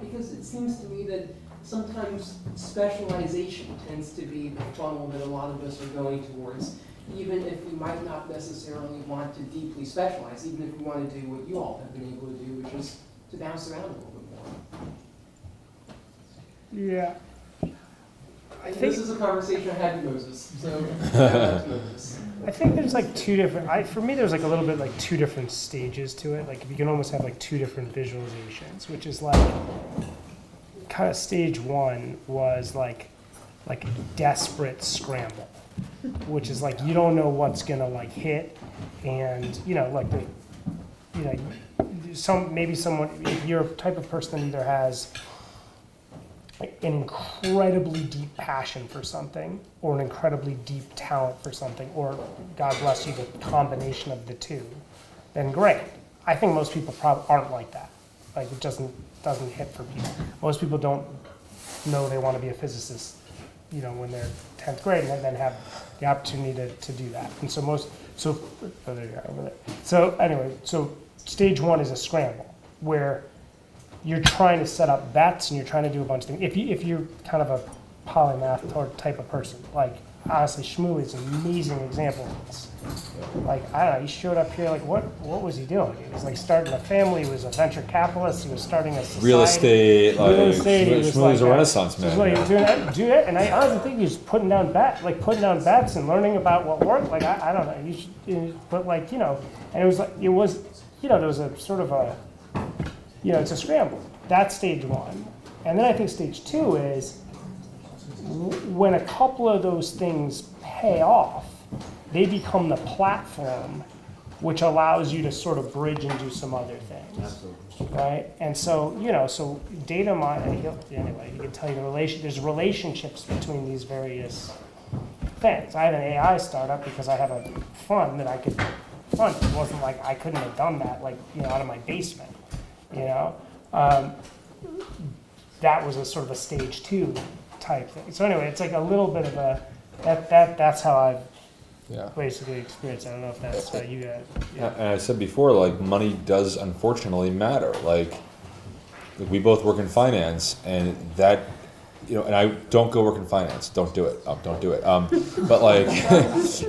[SPEAKER 9] Because it seems to me that sometimes specialization tends to be the funnel that a lot of us are going towards, even if we might not necessarily want to deeply specialize, even if we want to do what you all have been able to do, which is to bounce around a little bit more.
[SPEAKER 4] Yeah.
[SPEAKER 9] This is a conversation I had with Moses, so back to Moses.
[SPEAKER 4] I think there's like two different, for me there's like a little bit like two different stages to it. Like you can almost have like two different visualizations, which is like kind of stage one was like a desperate scramble, which is like you don't know what's gonna like hit, and like maybe someone, if you're a type of person that either has like an incredibly deep passion for something or an incredibly deep talent for something, or God bless you, the combination of the two, then great. I think most people probably aren't like that. Like it doesn't hit for people. Most people don't know they want to be a physicist, when they're 10th grade, and then have the opportunity to do that. And so there you go, over there. So anyway, so stage one is a scramble where you're trying to set up bets and you're trying to do a bunch of things. If you're kind of a polymath type of person, like honestly, Shmuley is an amazing example of this. Like, I don't know, he showed up here, like, what was he doing? He was like starting a family, he was a venture capitalist, he was starting a society.
[SPEAKER 3] Real estate,
[SPEAKER 4] he was
[SPEAKER 3] Shmuley's a renaissance man.
[SPEAKER 4] So like, do that, and I honestly think he was putting down bets and learning about what worked. Like, I don't know, but like, and it was there was a sort of a, it's a scramble. That's stage one. And then I think stage two is when a couple of those things pay off, they become the platform which allows you to sort of bridge and do some other things.
[SPEAKER 2] Absolutely.
[SPEAKER 4] Right? And so, so data mining, anyway, he can tell you there's relationships between these various things. I had an AI startup because I have a fund that I could fund. It wasn't like I couldn't have done that, out of my basement. That was a sort of a stage two type thing. So anyway, it's like a little bit of a that's how I've basically experienced it. I don't know if that's how you guys.
[SPEAKER 3] Yeah. And I said before, like money does unfortunately matter. Like we both work in finance, and that. And I don't go work in finance. Don't do it. Don't do it. But like,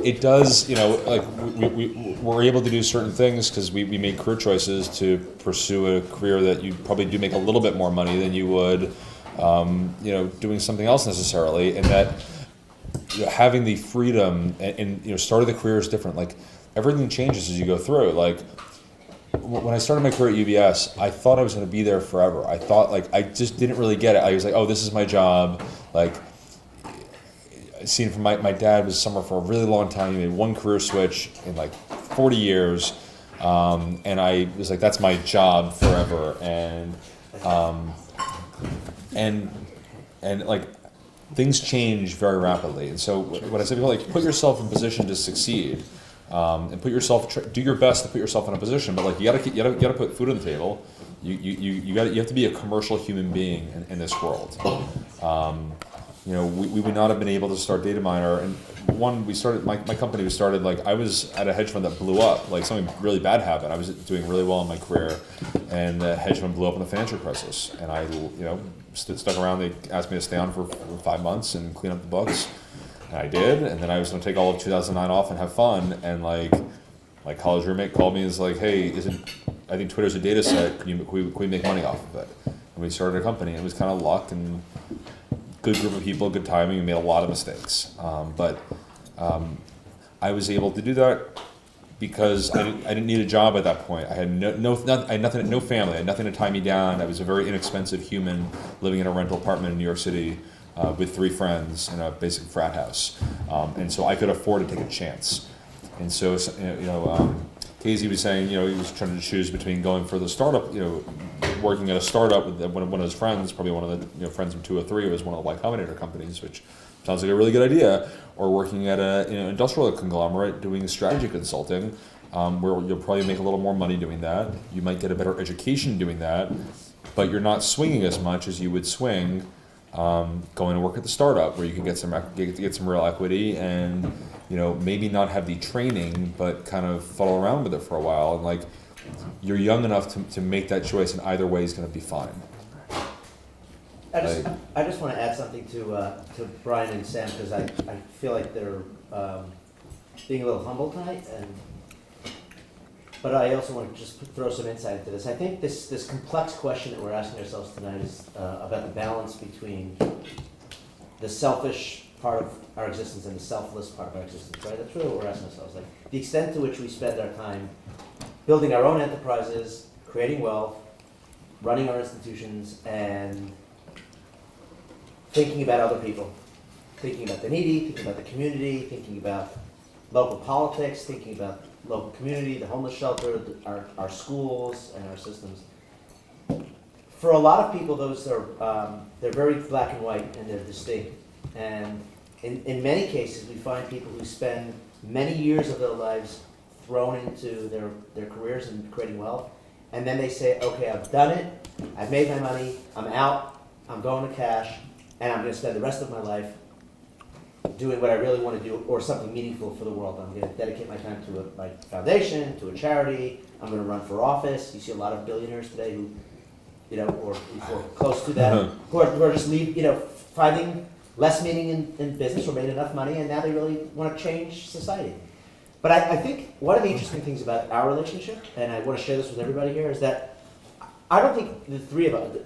[SPEAKER 3] it does. Like we're able to do certain things because we made career choices to pursue a career that you probably do make a little bit more money than you would, doing something else necessarily. And that having the freedom and start of the career is different. Like everything changes as you go through. Like. When I started my career at UBS, I thought I was going to be there forever. I thought, I just didn't really get it. I was like, oh, this is my job. Like, seeing from my dad was somewhere for a really long time. He made one career switch in 40 years. And I was like, that's my job forever. And things change very rapidly. And so when I say people, put yourself in position to succeed. And do your best to put yourself in a position, but you gotta put food on the table. You have to be a commercial human being in this world. We would not have been able to start Data Miner. And one, we started my company. We started I was at a hedge fund that blew up. Something really bad happened. I was doing really well in my career, and the hedge fund blew up in the financial crisis. And I stuck around. They asked me to stay on for 5 months and clean up the books. And I did, and then I was going to take all of 2009 off and have fun. And my college roommate called me and was like, "Hey, I think Twitter's a data set. Can we make money off of it?" And we started a company. And it was kind of luck and good group of people, good timing. We made a lot of mistakes, but I was able to do that because I didn't need a job at that point. I had no family. I had nothing to tie me down. I was a very inexpensive human living in a rental apartment in New York City. With 3 friends in a basic frat house, and so I could afford to take a chance. And so, Casey was saying, he was trying to choose between going for the startup, working at a startup with one of his friends, probably one of the friends from 203 was one of the Y Combinator companies, which sounds like a really good idea, or working at a industrial conglomerate doing strategy consulting, where you'll probably make a little more money doing that. You might get a better education doing that, but you're not swinging as much as you would swing. Going to work at the startup where you can get some real equity and maybe not have the training but kind of follow around with it for a while, and you're young enough to make that choice, and either way is going to be fine.
[SPEAKER 2] I just want to add something to Brian and Sam, because I feel like they're being a little humble tonight, but I also want to just throw some insight into this. I think this complex question that we're asking ourselves tonight is about the balance between the selfish part of our existence and the selfless part of our existence, right? That's really what we're asking ourselves. Like the extent to which we spend our time building our own enterprises, creating wealth, running our institutions, and thinking about other people, thinking about the needy, thinking about the community, thinking about local politics, thinking about local community, the homeless shelter, our schools, and our systems. For a lot of people, those are they're very black and white and they're distinct. And in many cases, we find people who spend many years of their lives thrown into their careers and creating wealth, and then they say, okay, I've done it, I've made my money, I'm out, I'm going to cash, and I'm going to spend the rest of my life doing what I really want to do or something meaningful for the world. I'm going to dedicate my time to my foundation, to a charity, I'm going to run for office. You see a lot of billionaires today who, or close to that, who are just finding less meaning in business or made enough money, and now they really want to change society. But I think one of the interesting things about our relationship, and I want to share this with everybody here, is that I don't think the three of us,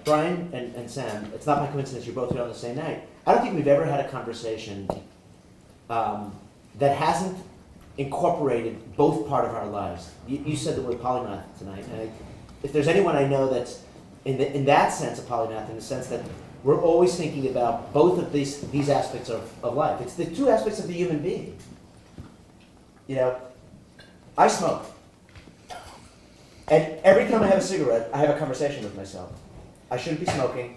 [SPEAKER 2] Brian and Sam, it's not by coincidence you're both here on the same night. I don't think we've ever had a conversation that hasn't incorporated both part of our lives. You said the word polymath tonight, and if there's anyone I know that's in that sense a polymath, in the sense that we're always thinking about both of these aspects of life. It's the two aspects of the human being. I smoke. And every time I have a cigarette, I have a conversation with myself. I shouldn't be smoking,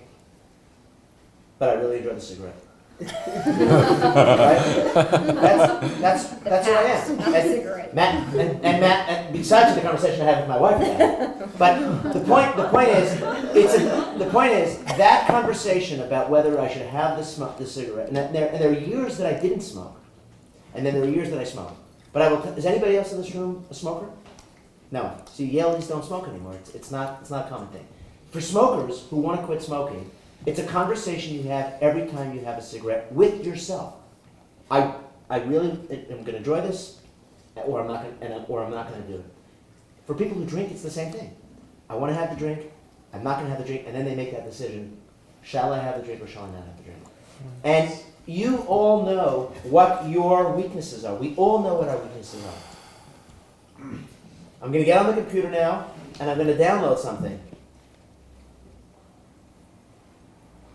[SPEAKER 2] but I really enjoy the cigarette. Right? That's who I am. And besides the conversation I have with my wife now. But the point is that conversation about whether I should have the cigarette, and there are years that I didn't smoke, and then there are years that I smoked. But is anybody else in this room a smoker? No. See, Yale's don't smoke anymore. It's not a common thing. For smokers who want to quit smoking, it's a conversation you have every time you have a cigarette with yourself. I really am going to enjoy this, or I'm not going to do it. For people who drink, it's the same thing. I want to have the drink. I'm not going to have the drink, and then they make that decision: shall I have the drink or shall I not have the drink? And you all know what your weaknesses are. We all know what our weaknesses are. I'm going to get on the computer now, and I'm going to download something.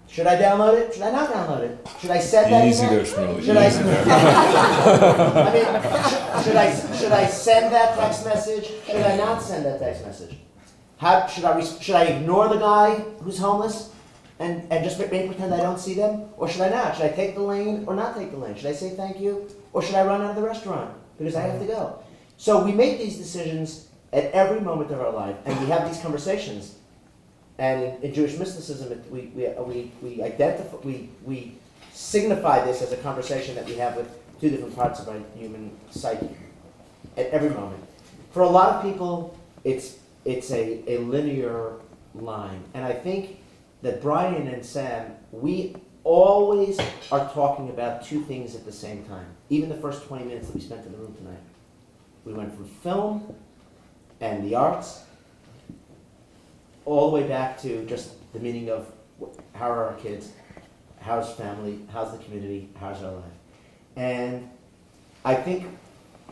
[SPEAKER 2] Should I download it? Should I not download it? Should I send that
[SPEAKER 3] Easy
[SPEAKER 2] email?
[SPEAKER 3] there, Shmuel.
[SPEAKER 2] Should I send that text message? Should I not send that text message? Should I ignore the guy who's homeless and just make pretend I don't see them? Or should I not? Should I take the lane or not take the lane? Should I say thank you? Or should I run out of the restaurant because I have to go? So we make these decisions at every moment of our life, and we have these conversations. And in Jewish mysticism, we signify this as a conversation that we have with two different parts of our human psyche at every moment. For a lot of people, it's a linear line, and I think that Brian and Sam, we always are talking about two things at the same time. Even the first 20 minutes that we spent in the room tonight, we went from film and the arts all the way back to just the meaning of how are our kids, how's family, how's the community, how's our life. And I think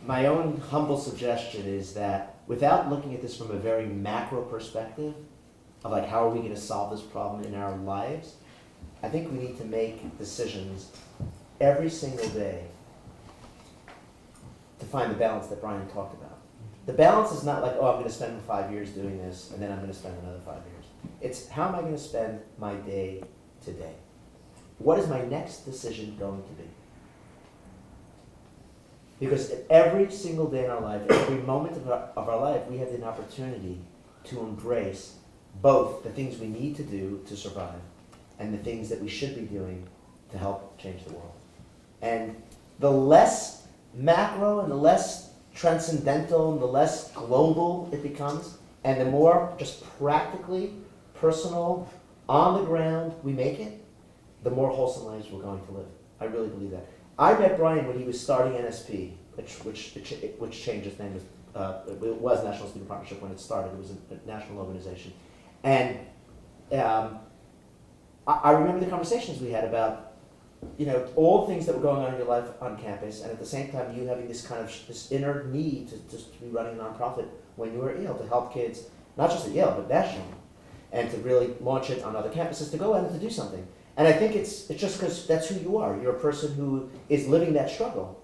[SPEAKER 2] my own humble suggestion is that without looking at this from a very macro perspective of like how are we going to solve this problem in our lives, I think we need to make decisions every single day to find the balance that Brian talked about. The balance is not like, oh, I'm going to spend 5 years doing this, and then I'm going to spend another 5 years. It's how am I going to spend my day today? What is my next decision going to be? Because at every single day in our life, every moment of our life, we have an opportunity to embrace both the things we need to do to survive and the things that we should be doing to help change the world. And the less macro and the less transcendental and the less global it becomes, and the more just practically, personal, on the ground we make it, the more wholesome lives we're going to live. I really believe that. I met Brian when he was starting NSP, which changed his name it was National Student Partnership when it started. It was a national organization. And I remember the conversations we had about, all the things that were going on in your life on campus, and at the same time you having this kind of this inner need to be running a nonprofit when you were at Yale to help kids, not just at Yale, but nationally, and to really launch it on other campuses, to go out and to do something. And I think it's just because that's who you are. You're a person who is living that struggle.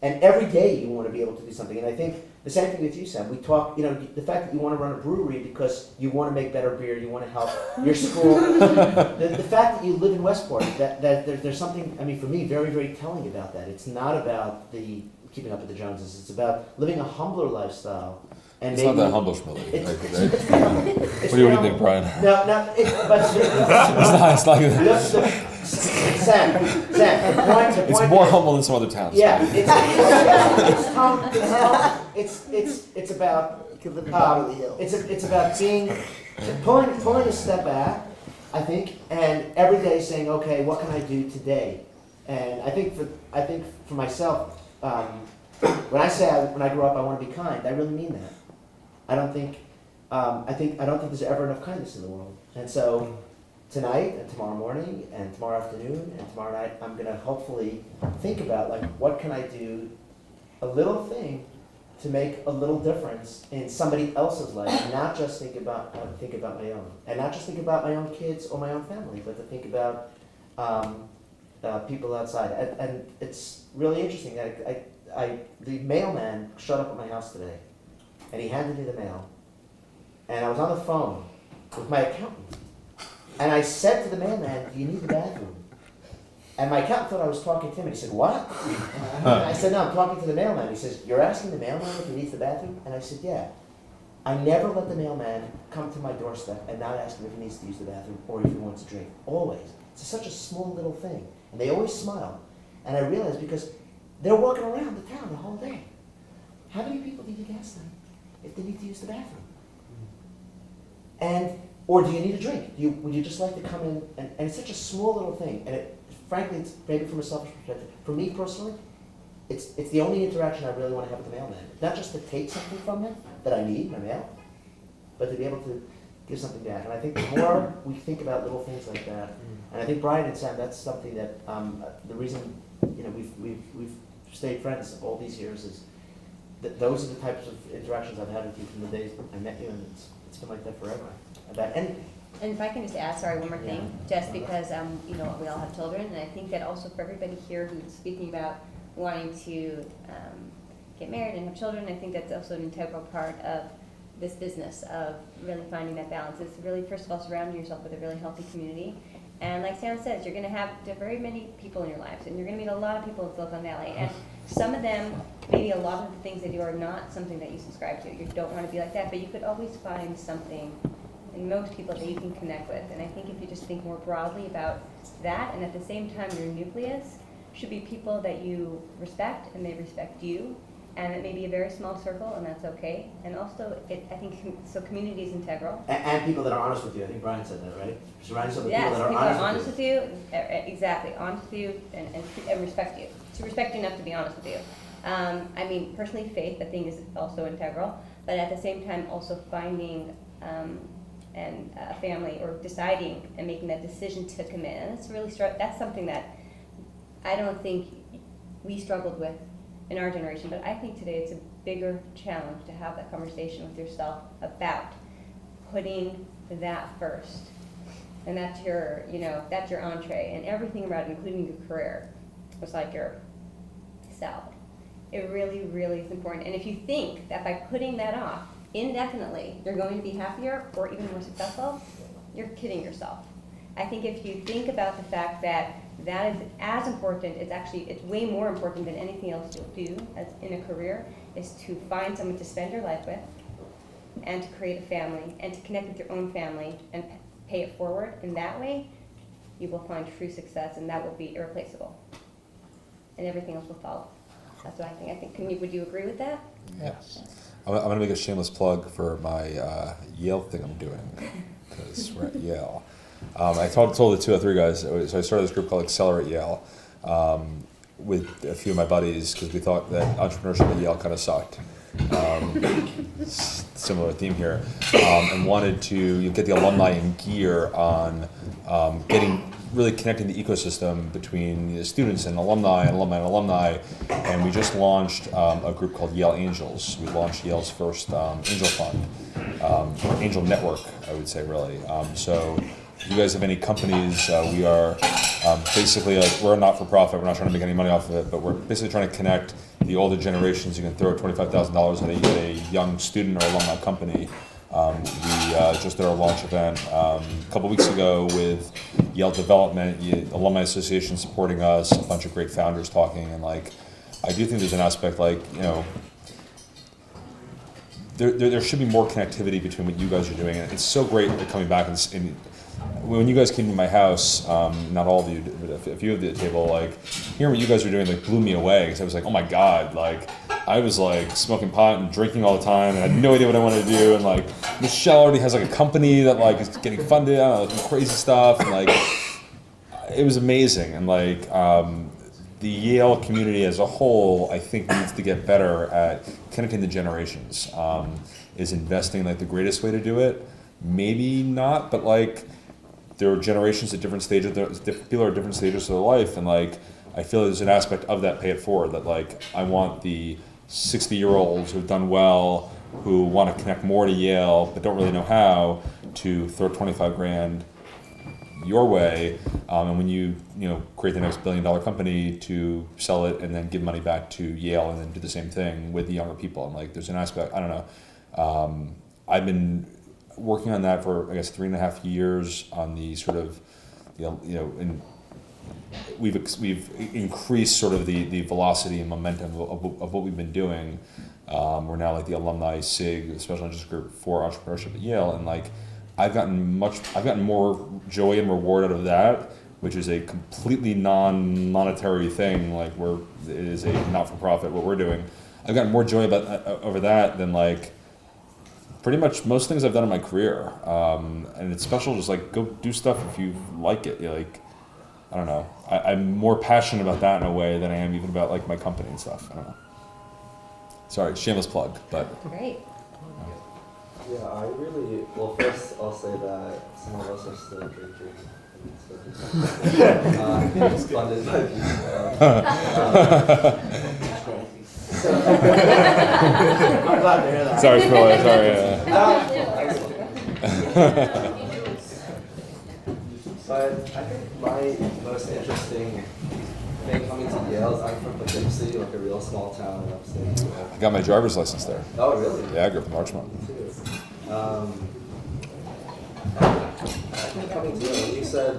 [SPEAKER 2] And every day you want to be able to do something. And I think the same thing with you, Sam. We talk, the fact that you want to run a brewery because you want to make better beer, you want to help your school. The fact that you live in Westport, that there's something, for me, very, very telling about that. It's not about the keeping up with the Joneses. It's about living a humbler lifestyle. And
[SPEAKER 3] It's
[SPEAKER 2] maybe,
[SPEAKER 3] not that humble, Schmilly.
[SPEAKER 2] What
[SPEAKER 3] do you think, Brian?
[SPEAKER 2] No,
[SPEAKER 3] It's not that.
[SPEAKER 2] Sam, the point
[SPEAKER 3] It's
[SPEAKER 2] is,
[SPEAKER 3] more humble than some other towns.
[SPEAKER 2] yeah, it's about it's about pulling a step back, I think, and every day saying, okay, what can I do today? And I think for myself, when I say when I grow up I want to be kind, I really mean that. I don't think there's ever enough kindness in the world, and so tonight and tomorrow morning and tomorrow afternoon and tomorrow night, I'm going to hopefully think about what can I do, a little thing to make a little difference in somebody else's life, and not just think about my own, and not just think about my own kids or my own family, but to think about people outside. And it's really interesting that the mailman showed up at my house today, and he handed me the mail, and I was on the phone with my accountant. And I said to the mailman, do you need the bathroom? And my accountant thought I was talking to him, and he said, what? And I said, no, I'm talking to the mailman. He says, you're asking the mailman if he needs the bathroom? And I said, yeah. I never let the mailman come to my doorstep and not ask him if he needs to use the bathroom or if he wants a drink. Always. It's such a small little thing. And they always smile. And I realized because they're walking around the town the whole day. How many people do you ask them if they need to use the bathroom? Or do you need a drink? Would you just like to come in? And it's such a small little thing. And frankly, it's maybe from a selfish perspective. For me personally, it's the only interaction I really want to have with the mailman. Not just to take something from him that I need, my mail, but to be able to give something back. And I think the more we think about little things like that, and I think Brian and Sam, that's something that the reason we've stayed friends all these years is that those are the types of interactions I've had with you from the days I met you, and it's been like that forever.
[SPEAKER 10] And if I can just add, sorry, one more thing, just because we all have children, and I think that also for everybody here who's speaking about wanting to get married and have children, I think that's also an integral part of this business of really finding that balance. It's really, first of all, surrounding yourself with a really healthy community. And like Sam says, you're going to have very many people in your lives, and you're going to meet a lot of people in Silicon Valley. And some of them, maybe a lot of the things they do are not something that you subscribe to. You don't want to be like that, but you could always find something in most people that you can connect with. And I think if you just think more broadly about that, and at the same time your nucleus should be people that you respect and they respect you, and it may be a very small circle, and that's okay. And also, I think community is integral.
[SPEAKER 2] And people that are honest with you. I think Brian said that, right? Surround yourself with
[SPEAKER 10] yes,
[SPEAKER 2] people that are honest with you.
[SPEAKER 10] Exactly, honest with you, and respect you. To respect you enough to be honest with you. Personally, faith, I think, is also integral, but at the same time, also finding a family, or deciding and making that decision to commit. And it's really that's something that I don't think we struggled with in our generation, but I think today it's a bigger challenge to have that conversation with yourself about putting that first. And that's your entree, and everything about it, including your career, was like your salad. It really, really is important. And if you think that by putting that off indefinitely, you're going to be happier or even more successful, you're kidding yourself. I think if you think about the fact that that is as important, it's way more important than anything else you'll do as in a career, is to find someone to spend your life with, and to create a family, and to connect with your own family, and pay it forward. In that way, you will find true success, and that will be irreplaceable. And everything else will follow. That's what I think. Would you agree with that?
[SPEAKER 3] Yes. I'm going to make a shameless plug for my Yale thing I'm doing, because we're at Yale. I told the 2 or 3 guys, so I started this group called Accelerate Yale with a few of my buddies, because we thought that entrepreneurship at Yale kind of sucked. similar theme here, and wanted to get the alumni in gear on really connecting the ecosystem between the students and alumni, and we just launched a group called Yale Angels. We launched Yale's first angel fund, or angel network, I would say, really. So if you guys have any companies, we are basically, we're a not-for-profit, we're not trying to make any money off of it, but we're basically trying to connect the older generations. You can throw $25,000 at a young student or alumni company. We just did our launch event a couple weeks ago with Yale Development, Alumni Association supporting us, a bunch of great founders talking, and like, I do think there's an aspect like, you know, there should be more connectivity between what you guys are doing, and it's so great that coming back and when you guys came to my house, not all of you, but a few of the table, like, hearing what you guys were doing, like, blew me away, because I was like, oh my God, like, I was like smoking pot and drinking all the time, and I had no idea what I wanted to do, and like, Michelle already has like a company that like is getting funded, I don't know, like crazy stuff, and like, it was amazing, and like, the Yale community as a whole, I think, needs to get better at connecting the generations. Is investing like the greatest way to do it? Maybe not, but like, there are generations at different stages, people are at different stages of their life, and like, I feel there's an aspect of that pay it forward, that like, I want the 60-year-olds who've done well, who want to connect more to Yale, but don't really know how, to throw 25 grand your way, and when you create the next $1 billion company, to sell it and then give money back to Yale and then do the same thing with the younger people. And like, there's an aspect, I don't know, I've been working on that for, I guess, 3.5 years on the sort of, and we've increased sort of the velocity and momentum of what we've been doing. We're now like the alumni SIG, special interest group for entrepreneurship at Yale, and like, I've gotten more joy and reward out of that, which is a completely non-monetary thing. Like, it is a not-for-profit, what we're doing. I've gotten more joy over that than like pretty much most things I've done in my career. And it's special, just like, go do stuff if you like it. Like, I don't know. I'm more passionate about that in a way than I am even about like my company and stuff. I don't know. Sorry, shameless plug, but.
[SPEAKER 10] Great.
[SPEAKER 11] Yeah, I really, well, first I'll say that some of us are still drinking. It's funded by people.
[SPEAKER 2] I'm glad to hear that.
[SPEAKER 3] Sorry, Spiller, sorry.
[SPEAKER 11] But I think my most interesting thing coming to Yale is I'm from Poughkeepsie, like a real small town in upstate New York.
[SPEAKER 3] I got my driver's license there.
[SPEAKER 11] Oh, really?
[SPEAKER 3] Yeah, I grew up in Larchmont.
[SPEAKER 11] I think coming to Yale, when you said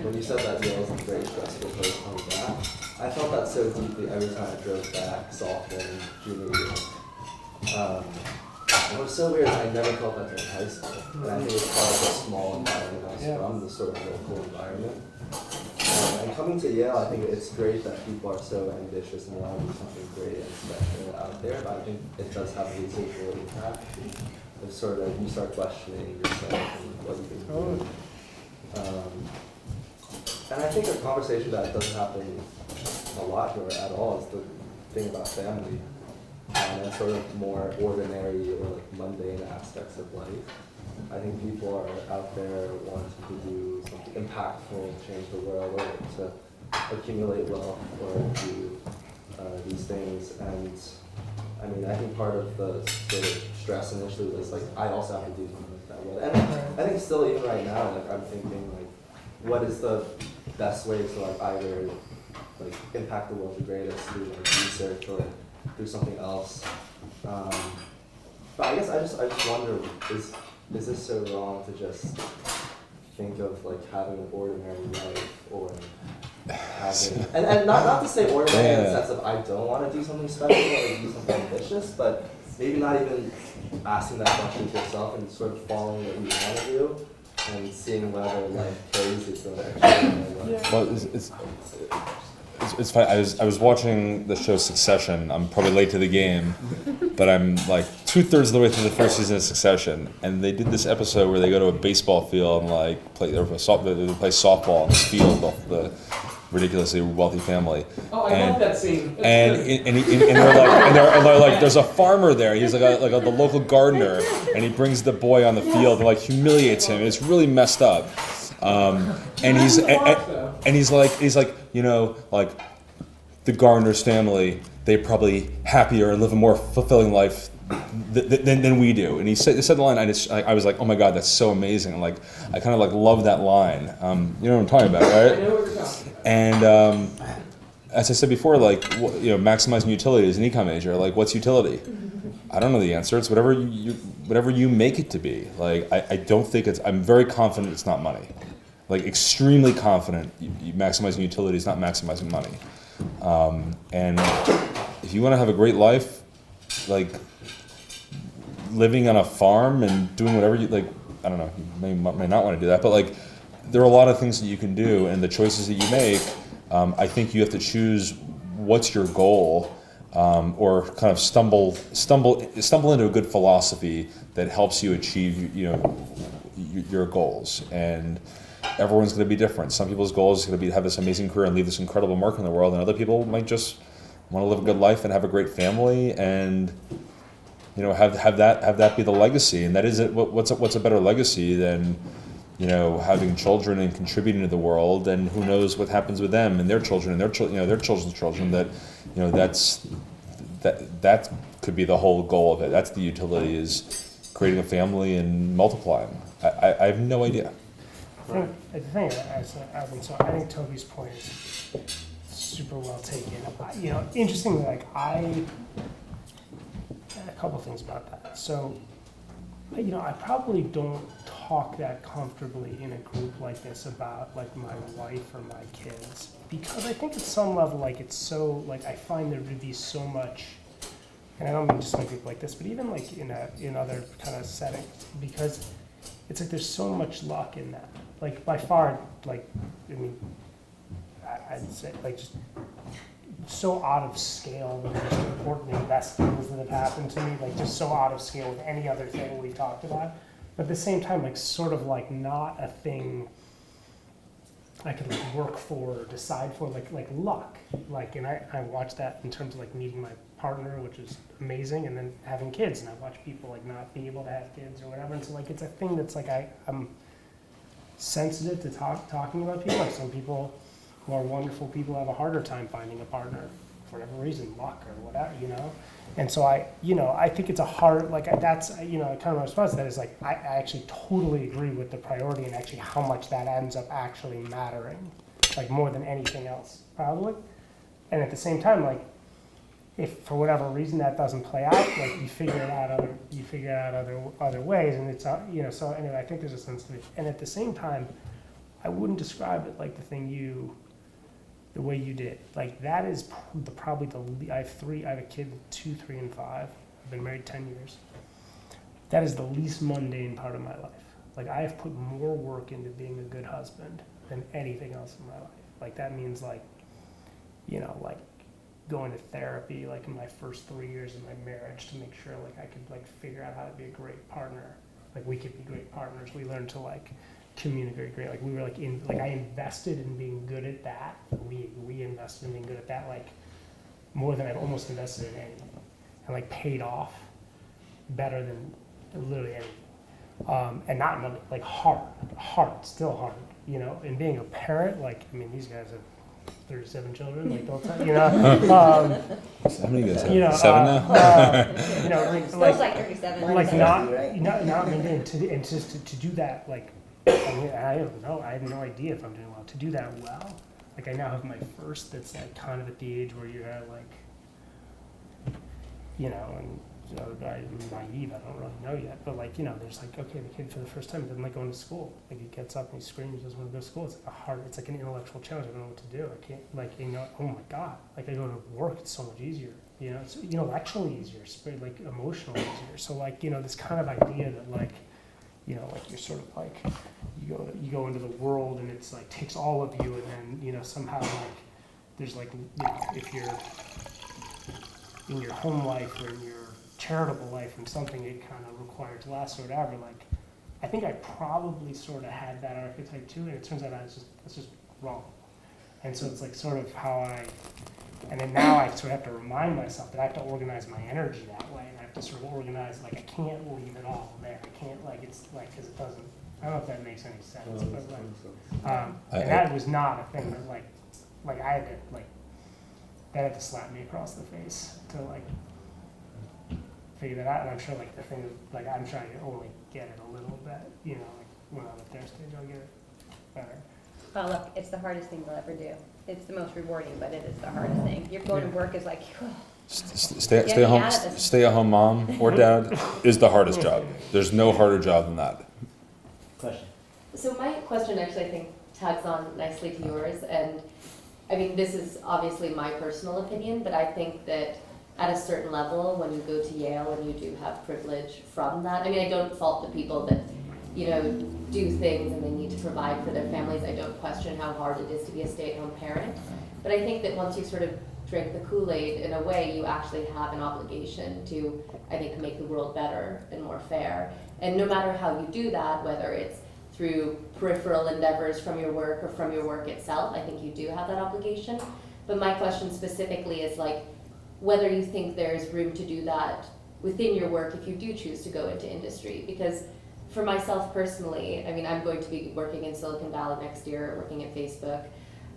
[SPEAKER 11] when you said that Yale is a very stressful place coming back, I felt that so deeply every time I drove back sophomore and junior year. And what's so weird is I never felt that during high school. And I think it's part of the small environment I was from, the sort of local environment. And coming to Yale, I think it's great that people are so ambitious and want to do something great and special out there, but I think it does have a residual impact. It's sort of, you start questioning yourself and what you can do. And I think a conversation that doesn't happen a lot here at all is the thing about family. And sort of more ordinary or like mundane aspects of life. I think people are out there wanting to do something impactful, change the world, or to accumulate wealth, or do these things. And I mean, I think part of the sort of stress initially was like, I also have to do something like that. And I think still even right now, like I'm thinking like, what is the best way to like either like impact the world the greatest through like research or do something else. But I guess I just wonder, is this so wrong to just think of like having an ordinary life, or having, and not to say ordinary in the sense of I don't want to do something special or do something ambitious, but maybe not even asking that question to yourself and sort of following what you want to do and seeing whether life carries you to the next.
[SPEAKER 3] Well, it's funny. I was watching the show Succession. I'm probably late to the game, but I'm like 2/3 of the way through the first season of Succession, and they did this episode where they go to a baseball field and like play softball on this field off the ridiculously wealthy family.
[SPEAKER 9] Oh, I
[SPEAKER 3] and,
[SPEAKER 9] love that scene. That's
[SPEAKER 3] and,
[SPEAKER 9] good.
[SPEAKER 3] and they're like, there's a farmer there. He's like the local gardener, and he brings the boy on the field and like humiliates him. And it's really messed up. And he's like, you know, like the gardener's family, they're probably happier and live a more fulfilling life than we do. And he said the line. I was like, oh my God, that's so amazing. And like, I kind of like love that line. You know what I'm talking about, right?
[SPEAKER 9] I know what you're talking about.
[SPEAKER 3] And as I said before, like, you know, maximizing utility as an econ major. Like, what's utility? I don't know the answer. It's whatever you make it to be. Like, I don't think it's. I'm very confident it's not money. Like, extremely confident you maximizing utility is not maximizing money. And if you want to have a great life, like living on a farm and doing whatever you like, I don't know, you may not want to do that, but like there are a lot of things that you can do, and the choices that you make, I think you have to choose what's your goal, or kind of stumble into a good philosophy that helps you achieve, you know, your goals. And everyone's going to be different. Some people's goals is going to be have this amazing career and leave this incredible mark in the world, and other people might just want to live a good life and have a great family, and you know, have that be the legacy. And that is it. What's a better legacy than, you know, having children and contributing to the world, and who knows what happens with them and their children and their children's children. That, you know, that could be the whole goal of it. That's the utility, is creating a family and multiplying. I have no idea.
[SPEAKER 4] I think Toby's point is super well taken. You know, interestingly, like a couple things about that. So, you know, I probably don't talk that comfortably in a group like this about like my wife or my kids, because I think at some level, like it's so, like I find there to be so much, and I don't mean just in a group like this, but even like in other kind of settings, because it's like there's so much luck in that. Like by far, like, I mean, I'd say like just so out of scale with the most important and best things that have happened to me, like just so out of scale with any other thing we've talked about. But at the same time, like sort of like not a thing I could like work for or decide for, like luck. Like, and I watch that in terms of like meeting my partner, which is amazing, and then having kids, and I watch people like not be able to have kids or whatever. And so like it's a thing that's like I'm sensitive to talking about people. Like some people who are wonderful people have a harder time finding a partner for whatever reason, luck or whatever, you know. And so I think it's a hard, like that's, you know, kind of my response to that is like I actually totally agree with the priority and actually how much that ends up actually mattering, like more than anything else probably. And at the same time, like if for whatever reason that doesn't play out, like you figure it out other ways, and it's you know. So anyway, I think there's a sense to it. And at the same time, I wouldn't describe it like the way you did. Like that is probably I have a kid, 2, 3, and 5. I've been married 10 years. That is the least mundane part of my life. Like I have put more work into being a good husband than anything else in my life. Like that means like, you know, like going to therapy like in my first 3 years of my marriage to make sure like I could like figure out how to be a great partner. Like we could be great partners. We learned to like communicate great. Like we were I invested in being good at that. We invested in being good at that like more than I've almost invested in anything, and like paid off better than literally anything. And not like hard, still hard. You know, and being a parent, like I mean these guys have 37 children, like don't tell, you know.
[SPEAKER 3] How many guys have?
[SPEAKER 4] You know,
[SPEAKER 3] 7 now?
[SPEAKER 4] You know,
[SPEAKER 10] Smells like 37.
[SPEAKER 4] like not maintain and just to do that, like I mean, I don't know, I have no idea if I'm doing well. To do that well, like I now have my first that's like kind of at the age where you're at like, you know, and you know, I'm naive, I don't really know yet, but like, you know, there's like, okay, the kid for the first time doesn't like going to school. Like he gets up and he screams, he doesn't want to go to school. It's like it's like an intellectual challenge. I don't know what to do. I can't, like, you know, oh my God, like I go to work, it's so much easier, you know, it's, you know, intellectually easier, like emotionally easier. So like, you know, this kind of idea that like, you know, like you're sort of like, you go into the world and it's like takes all of you, and then, you know, somehow like there's like, you know, if you're in your home life or in your charitable life and something it kind of requires less or whatever, like I think I probably sort of had that archetype too, and it turns out that's just wrong. And so it's like sort of and then now I sort of have to remind myself that I have to organize my energy that way, and I have to sort of organize, like, I can't leave it all there. I can't, like, it's like, because it doesn't, I don't know if that makes any sense, but like, and that was not a thing that, like I had to, like, that had to slap me across the face to, like, figure that out. And I'm sure, like, the thing, like, I'm trying to only get it a little bit, you know, like, when I'm at their stage, I'll get it better.
[SPEAKER 10] Oh, look, it's the hardest thing they'll ever do. It's the most rewarding, but it is the hardest thing. You're going to work is like,
[SPEAKER 3] Stay at home mom or dad is the hardest job. There's no harder job than that.
[SPEAKER 2] Question.
[SPEAKER 12] So my question actually, I think, tags on nicely to yours. And I mean, this is obviously my personal opinion, but I think that at a certain level, when you go to Yale and you do have privilege from that, I mean, I don't fault the people that, you know, do things and they need to provide for their families. I don't question how hard it is to be a stay-at-home parent. But I think that once you sort of drink the Kool-Aid, in a way, you actually have an obligation to, I think, make the world better and more fair. And no matter how you do that, whether it's through peripheral endeavors from your work or from your work itself, I think you do have that obligation. But my question specifically is, like, whether you think there's room to do that within your work if you do choose to go into industry. Because for myself personally, I mean, I'm going to be working in Silicon Valley next year, working at Facebook,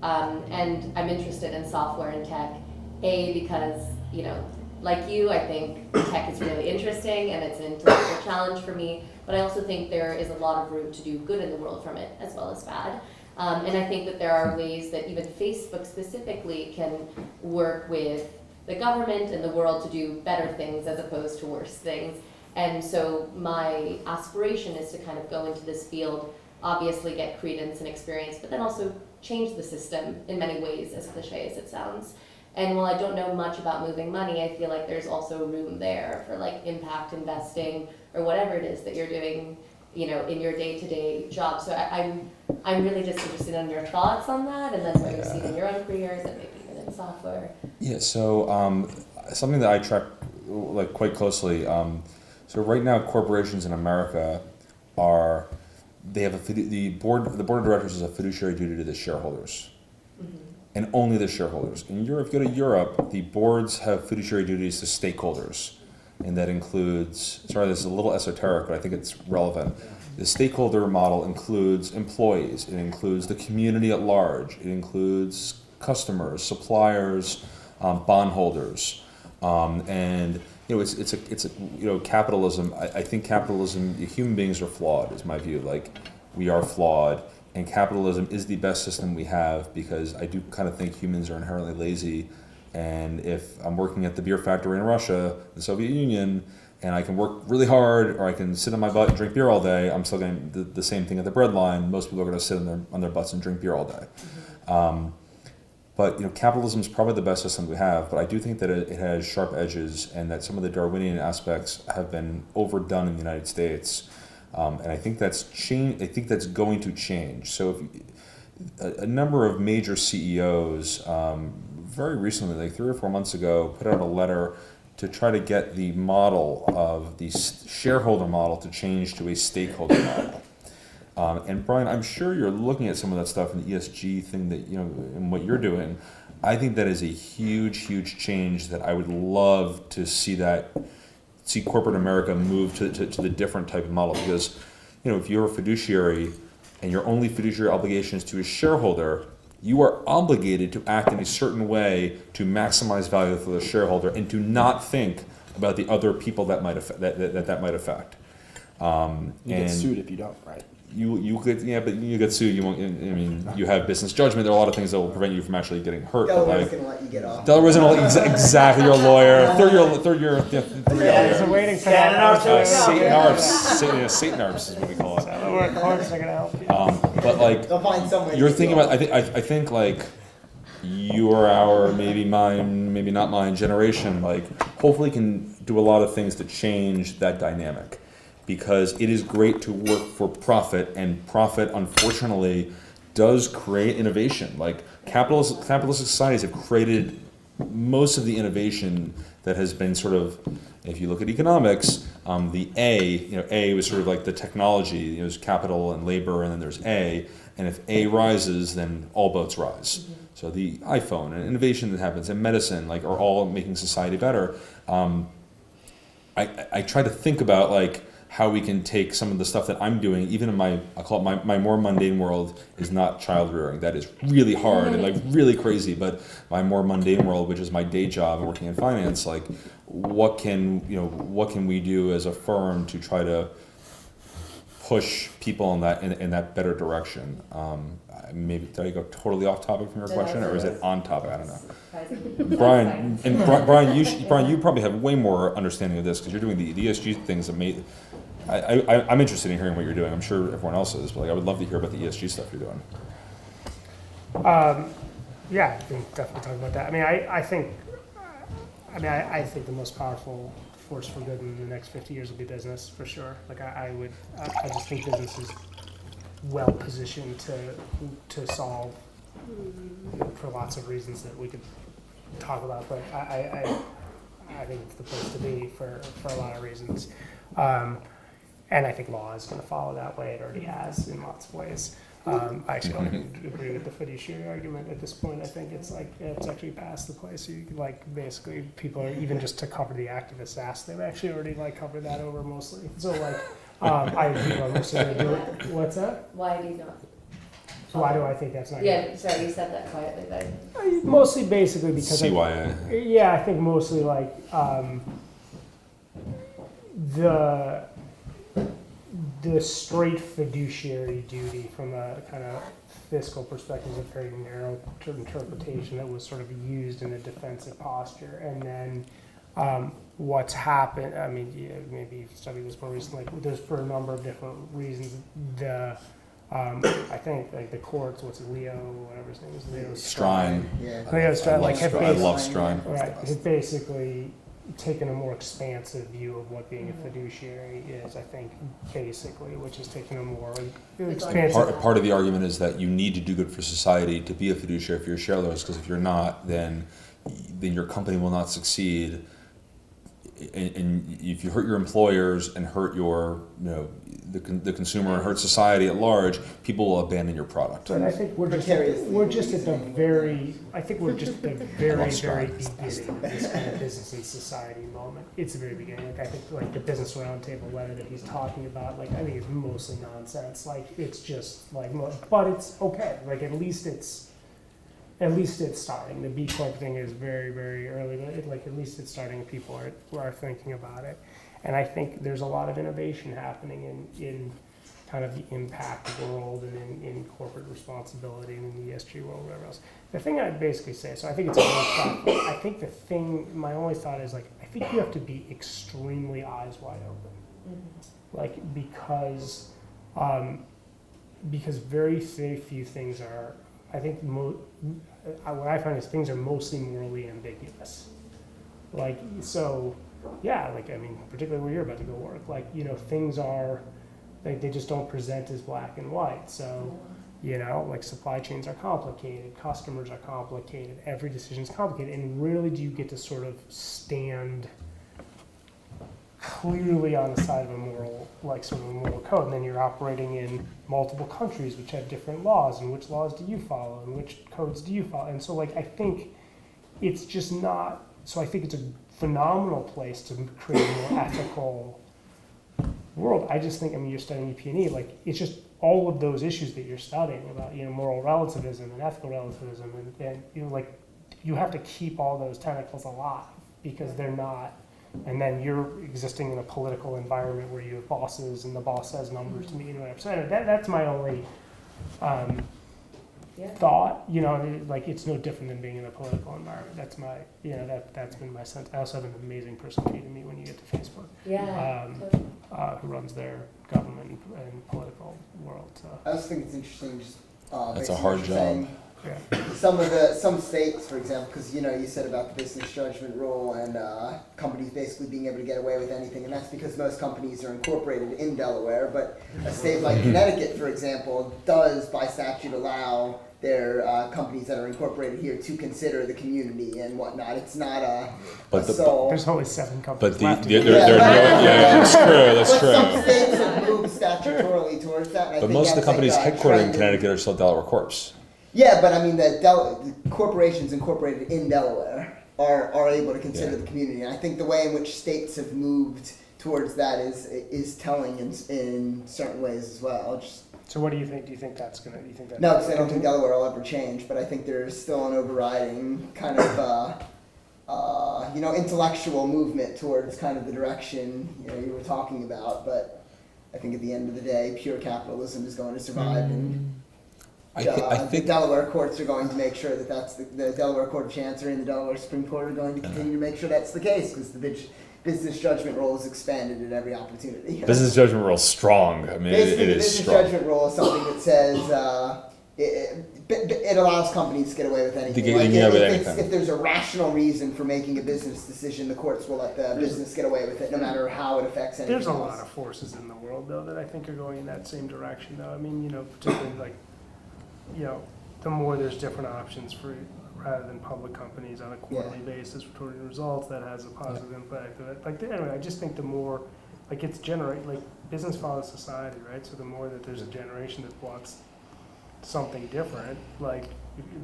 [SPEAKER 12] and I'm interested in software and tech, because, you know, like you, I think tech is really interesting and it's an intellectual challenge for me, but I also think there is a lot of room to do good in the world from it as well as bad. And I think that there are ways that even Facebook specifically can work with the government and the world to do better things as opposed to worse things. And so my aspiration is to kind of go into this field, obviously get credence and experience, but then also change the system in many ways, as cliche as it sounds. And while I don't know much about moving money, I feel like there's also room there for, like, impact investing or whatever it is that you're doing, you know, in your day-to-day job. So I'm really just interested in your thoughts on that, and then what you see in your own careers and maybe even in software.
[SPEAKER 3] Yeah, so something that I track, like, quite closely. So right now, corporations in America they have the board of directors has a fiduciary duty to the shareholders, and only the shareholders. In Europe, if you go to Europe, the boards have fiduciary duties to stakeholders, and that includes, sorry, this is a little esoteric, but I think it's relevant. The stakeholder model includes employees, it includes the community at large, it includes customers, suppliers, bondholders, and you know, it's a you know, capitalism. I think capitalism, human beings are flawed, is my view. Like, we are flawed, and capitalism is the best system we have, because I do kind of think humans are inherently lazy. And if I'm working at the beer factory in Russia, the Soviet Union, and I can work really hard, or I can sit on my butt and drink beer all day, I'm still going to the same thing at the bread line. Most people are going to sit on their butts and drink beer all day. But you know, capitalism is probably the best system we have, but I do think that it has sharp edges, and that some of the Darwinian aspects have been overdone in the United States, and I think that's going to change. So, a number of major CEOs, very recently, like 3 or 4 months ago, put out a letter to try to get the model of the shareholder model to change to a stakeholder model. And Brian, I'm sure you're looking at some of that stuff in the ESG thing that, you know, and what you're doing. I think that is a huge, huge change that I would love to see corporate America move to the different type of model, because, you know, if you're a fiduciary and your only fiduciary obligation is to a shareholder, you are obligated to act in a certain way to maximize value for the shareholder and to not think about the other people that might affect. That might affect.
[SPEAKER 1] You get sued if you don't, right?
[SPEAKER 3] You could, yeah, but you get sued. You won't. I mean, you have business judgment. There are a lot of things that will prevent you from actually getting hurt.
[SPEAKER 13] Delaware's gonna let you get off.
[SPEAKER 3] Delaware's gonna exactly. You're a lawyer. Third year.
[SPEAKER 4] There's a waiting for that.
[SPEAKER 3] Satan arbs is what we call it.
[SPEAKER 4] Delaware courts are gonna help you.
[SPEAKER 3] But like,
[SPEAKER 13] They'll find some way
[SPEAKER 3] you're
[SPEAKER 13] to
[SPEAKER 3] thinking
[SPEAKER 13] go.
[SPEAKER 3] about. I think like your, our, maybe mine, maybe not mine generation. Like, hopefully, can do a lot of things to change that dynamic. Because it is great to work for profit, and profit, unfortunately, does create innovation. Like, capitalist societies have created most of the innovation that has been sort of, if you look at economics, The A was sort of like the technology. There's capital and labor, and then there's A. And if A rises, then all boats rise.
[SPEAKER 12] Mm-hmm.
[SPEAKER 3] So the iPhone and innovation that happens and medicine are all making society better. I try to think about how we can take some of the stuff that I'm doing, even in I call it my more mundane world is not child rearing. That is really hard and really crazy, but my more mundane world, which is my day job and working in finance, what can we do as a firm to try to push people in that better direction? Maybe did I go totally off topic from your question, or is it on topic? I don't know. Brian, Brian, you probably have way more understanding of this because you're doing the ESG things that made. I'm interested in hearing what you're doing. I'm sure everyone else is, but I would love to hear about the ESG stuff you're doing.
[SPEAKER 4] Yeah, I can definitely talk about that. I think the most powerful force for good in the next 50 years will be business, for sure. I just think business is well positioned to solve for lots of reasons that we could talk about, but I think it's the place to be for a lot of reasons. And I think law is going to follow that way. It already has in lots of ways. I actually don't agree with the fiduciary argument at this point. I think it's actually past the place. You basically people are even just to cover the activist ask. They've actually already covered that over mostly. So I agree on most of do it. What's that?
[SPEAKER 12] Why do you not?
[SPEAKER 4] Why do I think that's not?
[SPEAKER 12] Yeah, sorry, you said that quietly. But
[SPEAKER 4] mostly basically because
[SPEAKER 3] CYA.
[SPEAKER 4] I think mostly the straight fiduciary duty from a kind of fiscal perspective is a very narrow interpretation that was sort of used in a defensive posture. And then what's happened, maybe you've studied this more recently, there's for a number of different reasons. I think the courts, Leo, whatever his name is, Leo
[SPEAKER 3] Strine.
[SPEAKER 4] Leo Strine,
[SPEAKER 3] I love Strine.
[SPEAKER 4] Right, has basically taken a more expansive view of what being a fiduciary is, I think, basically, which is taking a more expansive...
[SPEAKER 3] Part of the argument is that you need to do good for society to be a fiduciary for your shareholders, because if you're not, then your company will not succeed. And if you hurt your employers and hurt the consumer and hurt society at large, people will abandon your product.
[SPEAKER 4] But I think we're just at the very very beginning of this kind of business and society moment. It's the very beginning. I think the business roundtable letter that he's talking about, I think it's mostly nonsense. It's just but it's okay. At least it's starting. The B Corp thing is very, very early, but at least it's starting. People are thinking about it. And I think there's a lot of innovation happening in kind of the impact world and in corporate responsibility and in the ESG world, whatever else. The thing I'd basically say, so I think it's a great thought. I think my only thought is I think you have to be extremely eyes wide open. Because very few things are, I think what I find is things are mostly morally ambiguous. Particularly where you're about to go work, things are, they just don't present as black and white. So, supply chains are complicated, customers are complicated, every decision is complicated, and rarely do you get to sort of stand clearly on the side of a moral, moral code, and then you're operating in multiple countries which have different laws, and which laws do you follow, and which codes do you follow, and so I think it's just not, so I think it's a phenomenal place to create a more ethical world. I just think, you're studying EP&E, it's just all of those issues that you're studying about, moral relativism and ethical relativism, and you have to keep all those tentacles alive, because they're not. And then you're existing in a political environment where you have bosses, and the boss says numbers to me and whatever. So that's my only thought. It's no different than being in a political environment. That's my, that's been my sense. I also have an amazing person to meet when you get to Facebook. Who runs their government and political world. So.
[SPEAKER 13] I also think it's interesting. Just
[SPEAKER 3] that's a hard job.
[SPEAKER 13] Some states, for example, because you said about the business judgment rule and companies basically being able to get away with anything, and that's because most companies are incorporated in Delaware. But a state like Connecticut, for example, does by statute allow they're companies that are incorporated here to consider the community and whatnot. It's not a
[SPEAKER 3] But the-
[SPEAKER 13] sole.
[SPEAKER 4] There's only 7 companies
[SPEAKER 3] But the,
[SPEAKER 4] left.
[SPEAKER 3] the that's true. That's
[SPEAKER 13] But some
[SPEAKER 3] true.
[SPEAKER 13] states have moved statutorily towards that. And I
[SPEAKER 3] But
[SPEAKER 13] think
[SPEAKER 3] most of the
[SPEAKER 13] that's
[SPEAKER 3] companies
[SPEAKER 13] a
[SPEAKER 3] headquartered in
[SPEAKER 13] trend
[SPEAKER 3] Connecticut are still Delaware Corps.
[SPEAKER 13] Yeah, but I mean the corporations incorporated in Delaware are able to consider the community. And I think the way in which states have moved towards that is telling in certain ways as well.
[SPEAKER 4] So what do you think? Do you think that's gonna? Do you think that?
[SPEAKER 13] No, because I don't think Delaware will ever change, but I think there's still an overriding kind of, intellectual movement towards kind of the direction, you were talking about. But I think at the end of the day, pure capitalism is going to survive, and
[SPEAKER 3] I
[SPEAKER 13] the
[SPEAKER 3] think
[SPEAKER 13] Delaware courts are going to make sure that that's the Delaware Court of Chancery and the Delaware Supreme Court are going to continue to make sure that's the case, because the business judgment role is expanded at every opportunity.
[SPEAKER 3] business judgment rule is strong. I mean,
[SPEAKER 13] Basically,
[SPEAKER 3] it
[SPEAKER 13] the
[SPEAKER 3] is
[SPEAKER 13] business
[SPEAKER 3] strong.
[SPEAKER 13] judgment rule is something that says it allows companies to get away with anything.
[SPEAKER 3] They get away with
[SPEAKER 13] If
[SPEAKER 3] anything.
[SPEAKER 13] there's a rational reason for making a business decision, the courts will let the business get away with it, no matter how it affects anything
[SPEAKER 4] There's a
[SPEAKER 13] else.
[SPEAKER 4] lot of forces in the world, though, that I think are going in that same direction, though. I mean, particularly like, the more there's different options for, rather than public companies on a quarterly basis reporting results, that has a positive impact. Anyway, I just think the more, it's business follows society, right? So the more that there's a generation that wants something different,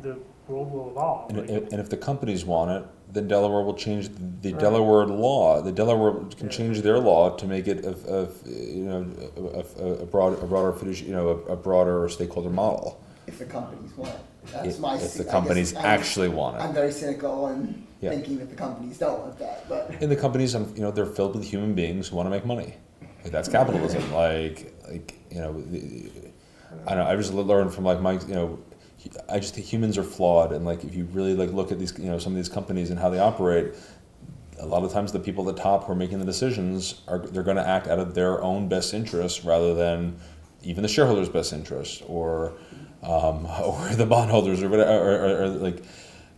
[SPEAKER 4] the world will evolve.
[SPEAKER 3] And if the companies want it, then Delaware will change the Delaware law. The Delaware can change their law to make it a broader stakeholder model.
[SPEAKER 13] If the companies want it.
[SPEAKER 3] If the companies actually want it.
[SPEAKER 13] I'm very cynical and thinking that the companies don't want that, but.
[SPEAKER 3] And the companies, they're filled with human beings who want to make money. That's capitalism. I just learned from I just think humans are flawed, and if you really look at these, some of these companies and how they operate, a lot of times the people at the top who are making the decisions they're going to act out of their own best interest rather than even the shareholders' best interest or the bondholders or whatever.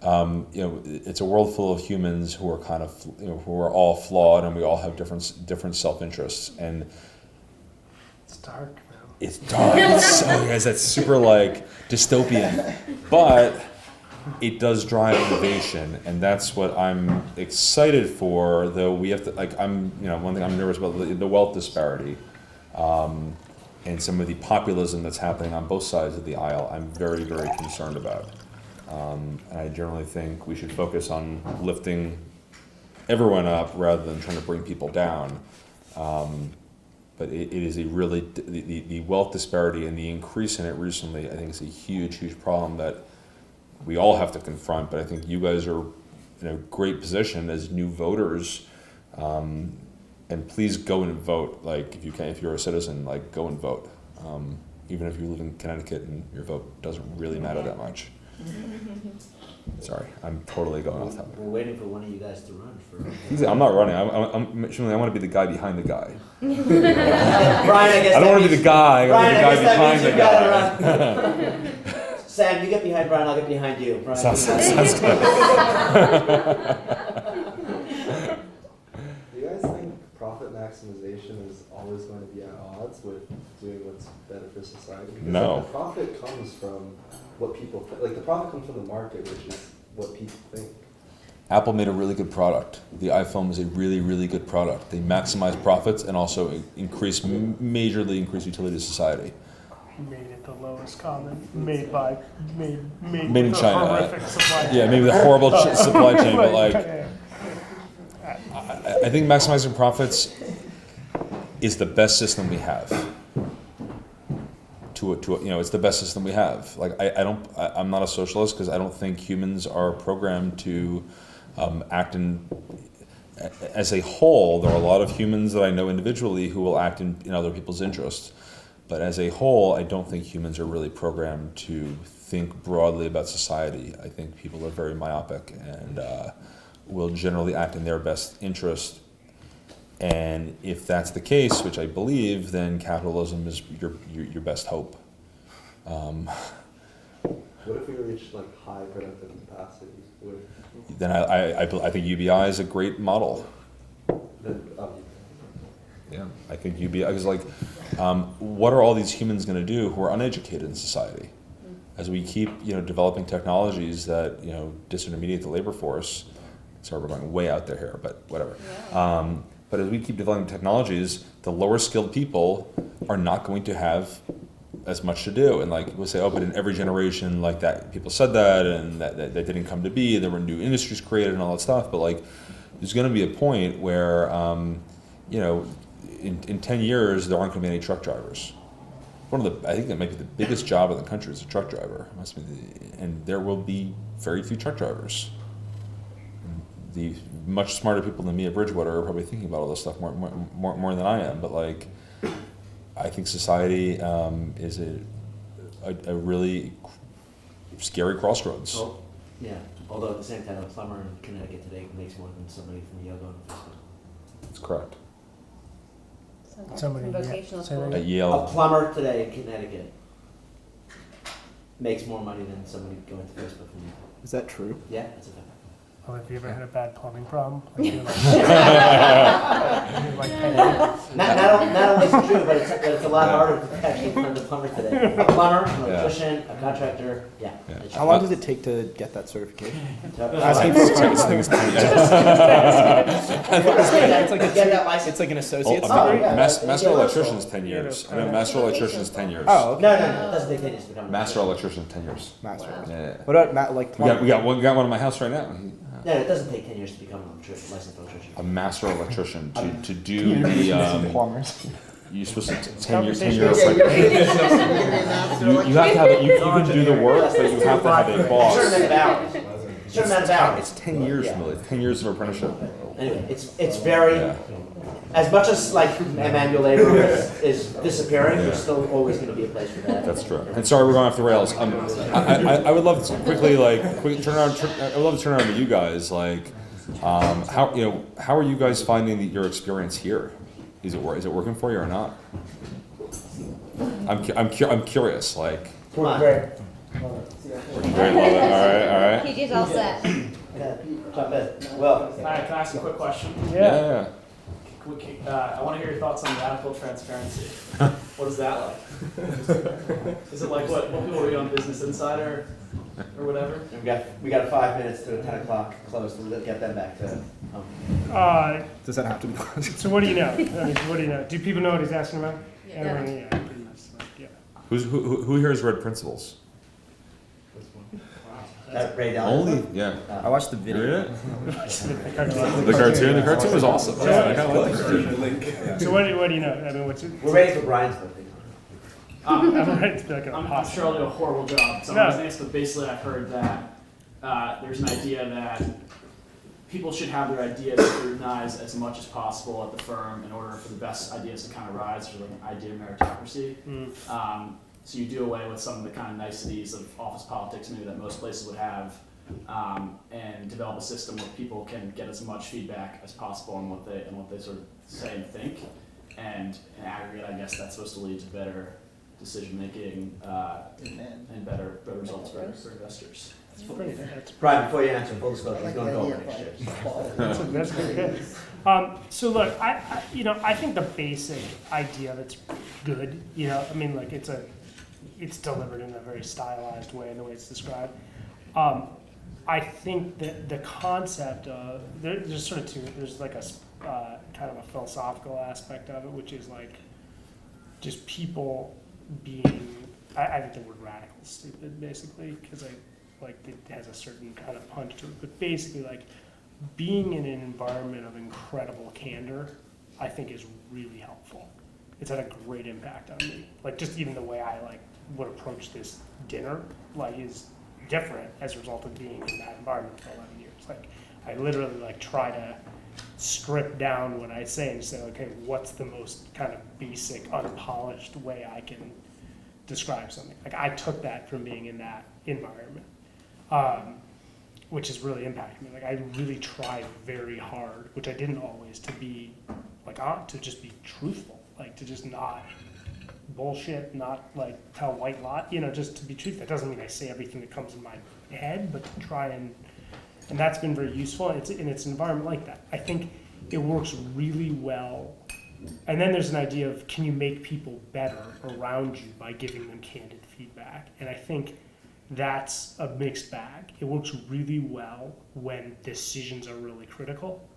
[SPEAKER 3] It's a world full of humans who are kind of who are all flawed, and we all have different self-interests, and
[SPEAKER 4] it's dark.
[SPEAKER 3] It's dark. Guys, that's super dystopian, but it does drive innovation, and that's what I'm excited for. Though we have to, one thing I'm nervous about the wealth disparity, and some of the populism that's happening on both sides of the aisle. I'm very, very concerned about, and I generally think we should focus on lifting everyone up rather than trying to bring people down. But it is the wealth disparity and the increase in it recently, I think, is a huge, huge problem that we all have to confront. But I think you guys are in a great position as new voters, and please go and vote. If you can, if you're a citizen, go and vote. Even if you live in Connecticut and your vote doesn't really matter that much. Sorry, I'm totally going off topic.
[SPEAKER 2] We're waiting for one of you guys to run for.
[SPEAKER 3] I'm not running. I want to be the guy behind the guy.
[SPEAKER 2] Brian, I guess
[SPEAKER 3] I don't want to be the guy. I want to be the guy behind the guy.
[SPEAKER 2] Sam, you get behind Brian. I'll get behind you. Brian,
[SPEAKER 3] sounds good.
[SPEAKER 11] Do you guys think profit maximization is always going to be at odds with doing what's better for society? Because
[SPEAKER 3] No.
[SPEAKER 11] the profit comes from what people think. The profit comes from the market, which is what people think.
[SPEAKER 3] Apple made a really good product. The iPhone was a really, really good product. They maximized profits and also majorly increased utility to society.
[SPEAKER 4] Made it the lowest common, made
[SPEAKER 3] in
[SPEAKER 4] with
[SPEAKER 3] China.
[SPEAKER 4] horrific supply chain.
[SPEAKER 3] Yeah, maybe the horrible supply chain, but I think maximizing profits is the best system we have. It's the best system we have. I'm not a socialist because I don't think humans are programmed to act as a whole. There are a lot of humans that I know individually who will act in other people's interests. But as a whole, I don't think humans are really programmed to think broadly about society. I think people are very myopic and will generally act in their best interest. And if that's the case, which I believe, then capitalism is your best hope.
[SPEAKER 11] What if we reach high productive capacity?
[SPEAKER 3] Then I think UBI is a great model. Yeah, I think UBI is what are all these humans going to do who are uneducated in society? as we keep, developing technologies that, disintermediate the labor force, sorry, we're going way out there here, but whatever.
[SPEAKER 10] Yeah.
[SPEAKER 3] But as we keep developing technologies, the lower skilled people are not going to have as much to do. And like we'll say, oh, but in every generation like that, people said that, and that didn't come to be. There were new industries created and all that stuff. But like, there's going to be a point where, in 10 years, there aren't going to be any truck drivers. I think that might be the biggest job in the country is a truck driver. And there will be very few truck drivers. The much smarter people than me at Bridgewater are probably thinking about all this stuff more than I am. But like, I think society is a really scary crossroads.
[SPEAKER 2] Oh, yeah. Although at the same time, a plumber in Connecticut today makes more than somebody from Yale going to Facebook.
[SPEAKER 3] That's correct.
[SPEAKER 4] Somebody,
[SPEAKER 10] From vocational
[SPEAKER 4] say
[SPEAKER 10] school.
[SPEAKER 4] that.
[SPEAKER 3] At Yale.
[SPEAKER 2] A plumber today in Connecticut makes more money than somebody going to Facebook from Yale.
[SPEAKER 1] Is that true?
[SPEAKER 2] Yeah, that's a fact.
[SPEAKER 4] Oh, have you ever had a bad plumbing problem? Like, you're like,
[SPEAKER 2] Not only is it true, but it's a lot harder to actually find a plumber today. A plumber, an electrician, a contractor, yeah.
[SPEAKER 1] How long does it take to get that certification?
[SPEAKER 2] Asking
[SPEAKER 1] It's like an associate's
[SPEAKER 2] Oh,
[SPEAKER 1] degree?
[SPEAKER 2] yeah.
[SPEAKER 3] Master electrician is 10 years. I mean, master electrician is 10 years.
[SPEAKER 1] Oh, okay.
[SPEAKER 2] No, it doesn't take 10 years to become an
[SPEAKER 3] Master
[SPEAKER 2] electrician.
[SPEAKER 3] electrician, 10 years.
[SPEAKER 1] Master.
[SPEAKER 3] Yeah.
[SPEAKER 1] What about like
[SPEAKER 3] We got one in my house right now.
[SPEAKER 2] No, it doesn't take 10 years to become an electrician, licensed electrician.
[SPEAKER 3] A master electrician to do the
[SPEAKER 1] plumbers?
[SPEAKER 3] you're supposed to 10 years.
[SPEAKER 1] Conversation.
[SPEAKER 3] It's like, you have to have it. You can do the work, but you have to have a boss.
[SPEAKER 2] Certain amount of hours. Certain amount of hours.
[SPEAKER 3] It's 10 years, really. 10 years of apprenticeship.
[SPEAKER 2] Anyway, it's very, as much as like manual labor is disappearing, there's still always going to be a place for that.
[SPEAKER 3] That's true. And sorry, we're going off the rails. I would love to quickly turn around. I would love to turn around to you guys. Like, how are you guys finding your experience here? Is it working for you or not? I'm curious. Like,
[SPEAKER 2] Great.
[SPEAKER 3] working great. Love it. All right.
[SPEAKER 10] PG's all set.
[SPEAKER 2] Jump in. Well,
[SPEAKER 14] Can I ask a quick question?
[SPEAKER 3] Yeah.
[SPEAKER 14] I want to hear your thoughts on radical transparency. What is that like? Is it like what people read on Business Insider or whatever?
[SPEAKER 2] we got 5 minutes to 10 o'clock close to get them back to.
[SPEAKER 1] Does that have to be closed?
[SPEAKER 4] So what do you know? I mean, what do you know? Do people know what he's asking about?
[SPEAKER 5] Yeah.
[SPEAKER 4] Everyone, yeah, pretty much. Like, yeah.
[SPEAKER 3] Who here has read Principles?
[SPEAKER 2] Braidwell.
[SPEAKER 3] Only, yeah.
[SPEAKER 1] I watched the
[SPEAKER 3] You
[SPEAKER 1] video.
[SPEAKER 3] read it? The cartoon was awesome. I kind of liked it.
[SPEAKER 4] So what do you know? I mean, what's it?
[SPEAKER 2] We're ready for Brian's book.
[SPEAKER 4] I'm ready to be like an
[SPEAKER 14] I'm
[SPEAKER 4] apostle.
[SPEAKER 14] sure I'll do a horrible job. So
[SPEAKER 4] No.
[SPEAKER 14] I'm nice, but basically I've heard that there's an idea that people should have their ideas scrutinized as much as possible at the firm in order for the best ideas to kind of rise, for like an idea meritocracy. So you do away with some of the kind of niceties of office politics maybe that most places would have, and develop a system where people can get as much feedback as possible on what they sort of say and think. And in aggregate, I guess that's supposed to lead to better decision making and better results for investors.
[SPEAKER 2] Brian, before you answer, full disclosure, he's going to go next year.
[SPEAKER 4] That's good. So look, I think the basic idea that's good, I mean, like it's delivered in a very stylized way in the way it's described. I think that the concept of, there's sort of two, there's like a kind of a philosophical aspect of it, which is like just people being, I think the word radical is stupid basically, because it has a certain kind of punch to it, but basically like being in an environment of incredible candor, I think is really helpful. It's had a great impact on me. Like just even the way I would approach this dinner, is different as a result of being in that environment for 11 years. Like I literally try to strip down what I say and say, okay, what's the most kind of basic, unpolished way I can describe something? Like I took that from being in that environment, which has really impacted me. Like I really tried very hard, which I didn't always, to be to just be truthful, to just not bullshit, not tell white lie, just to be truthful. That doesn't mean I say everything that comes in my head, but to try and that's been very useful. It's an environment like that. I think it works really well. And then there's an idea of, can you make people better around you by giving them candid feedback? And I think that's a mixed bag. It works really well when decisions are really critical.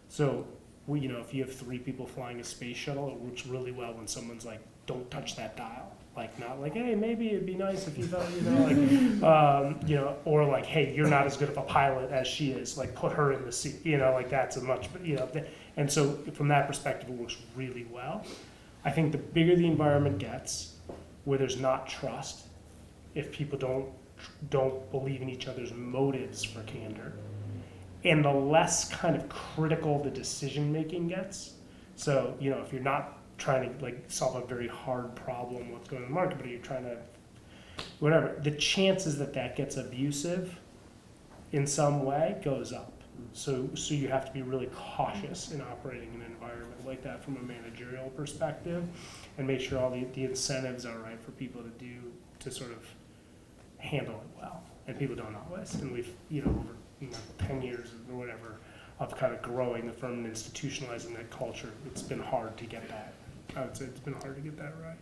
[SPEAKER 4] So, if you have 3 people flying a space shuttle, it works really well when someone's like, don't touch that dial. Like, not like, hey, maybe it'd be nice if you felt, or like, hey, you're not as good of a pilot as she is. Like, put her in the seat, like that's a much, and so from that perspective, it works really well. I think the bigger the environment gets, where there's not trust, if people don't believe in each other's motives for candor, and the less kind of critical the decision making gets. So, if you're not trying to like solve a very hard problem, what's going on in the market, but you're trying to, whatever, the chances that gets abusive in some way goes up. So you have to be really cautious in operating in an environment like that from a managerial perspective, and make sure all the incentives are right for people to sort of handle it well. And people don't always. And we've, over 10 years or whatever of kind of growing the firm and institutionalizing that culture, it's been hard to get that. I would say it's been hard to get that right.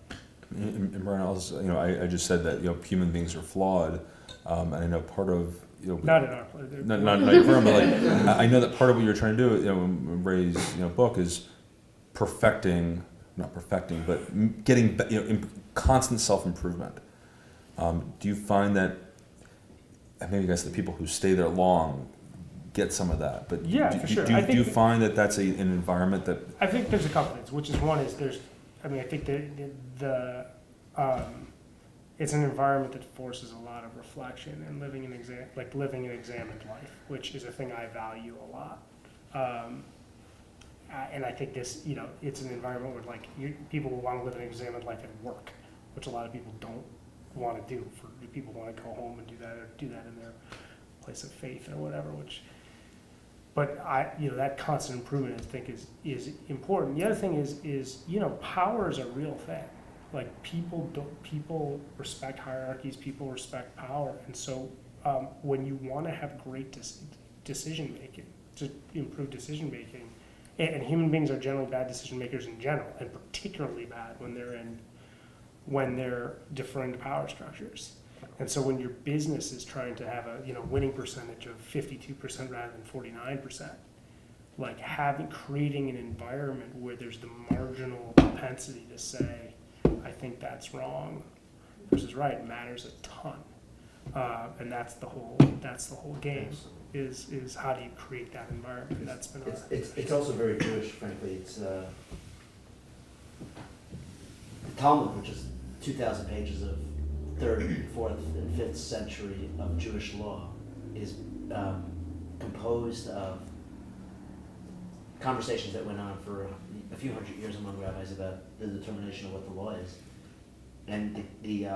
[SPEAKER 3] And Brian, I just said that human beings are flawed, and I know part of
[SPEAKER 4] not in our
[SPEAKER 3] not your firm, but like I know that part of what you're trying to do, in Ray's book is not perfecting, but getting constant self-improvement. Do you find that maybe I guess the people who stay there long get some of that, but
[SPEAKER 4] for sure.
[SPEAKER 3] Do you find that that's an environment that?
[SPEAKER 4] I think there's a couple things, which is one is I think it's an environment that forces a lot of reflection and living an examined life, which is a thing I value a lot. And I think this, it's an environment where people will want to live an examined life at work, which a lot of people don't want to do. People want to go home and do that in their place of faith or whatever. But that constant improvement I think is important. The other thing is power is a real thing. Like people respect hierarchies, people respect power, and so when you want to have great decision making, to improve decision making, and human beings are generally bad decision makers in general, and particularly bad when they're deferring to power structures. And so when your business is trying to have a winning percentage of 52% rather than 49%, like creating an environment where there's the marginal propensity to say, I think that's wrong versus right matters a ton, and that's the whole game. Is how do you create that environment? That's been
[SPEAKER 2] it's also very Jewish, frankly. It's the Talmud, which is 2,000 pages of 3rd, 4th, and 5th century of Jewish law, is composed of conversations that went on for a few hundred years among rabbis about the determination of what the law is, and the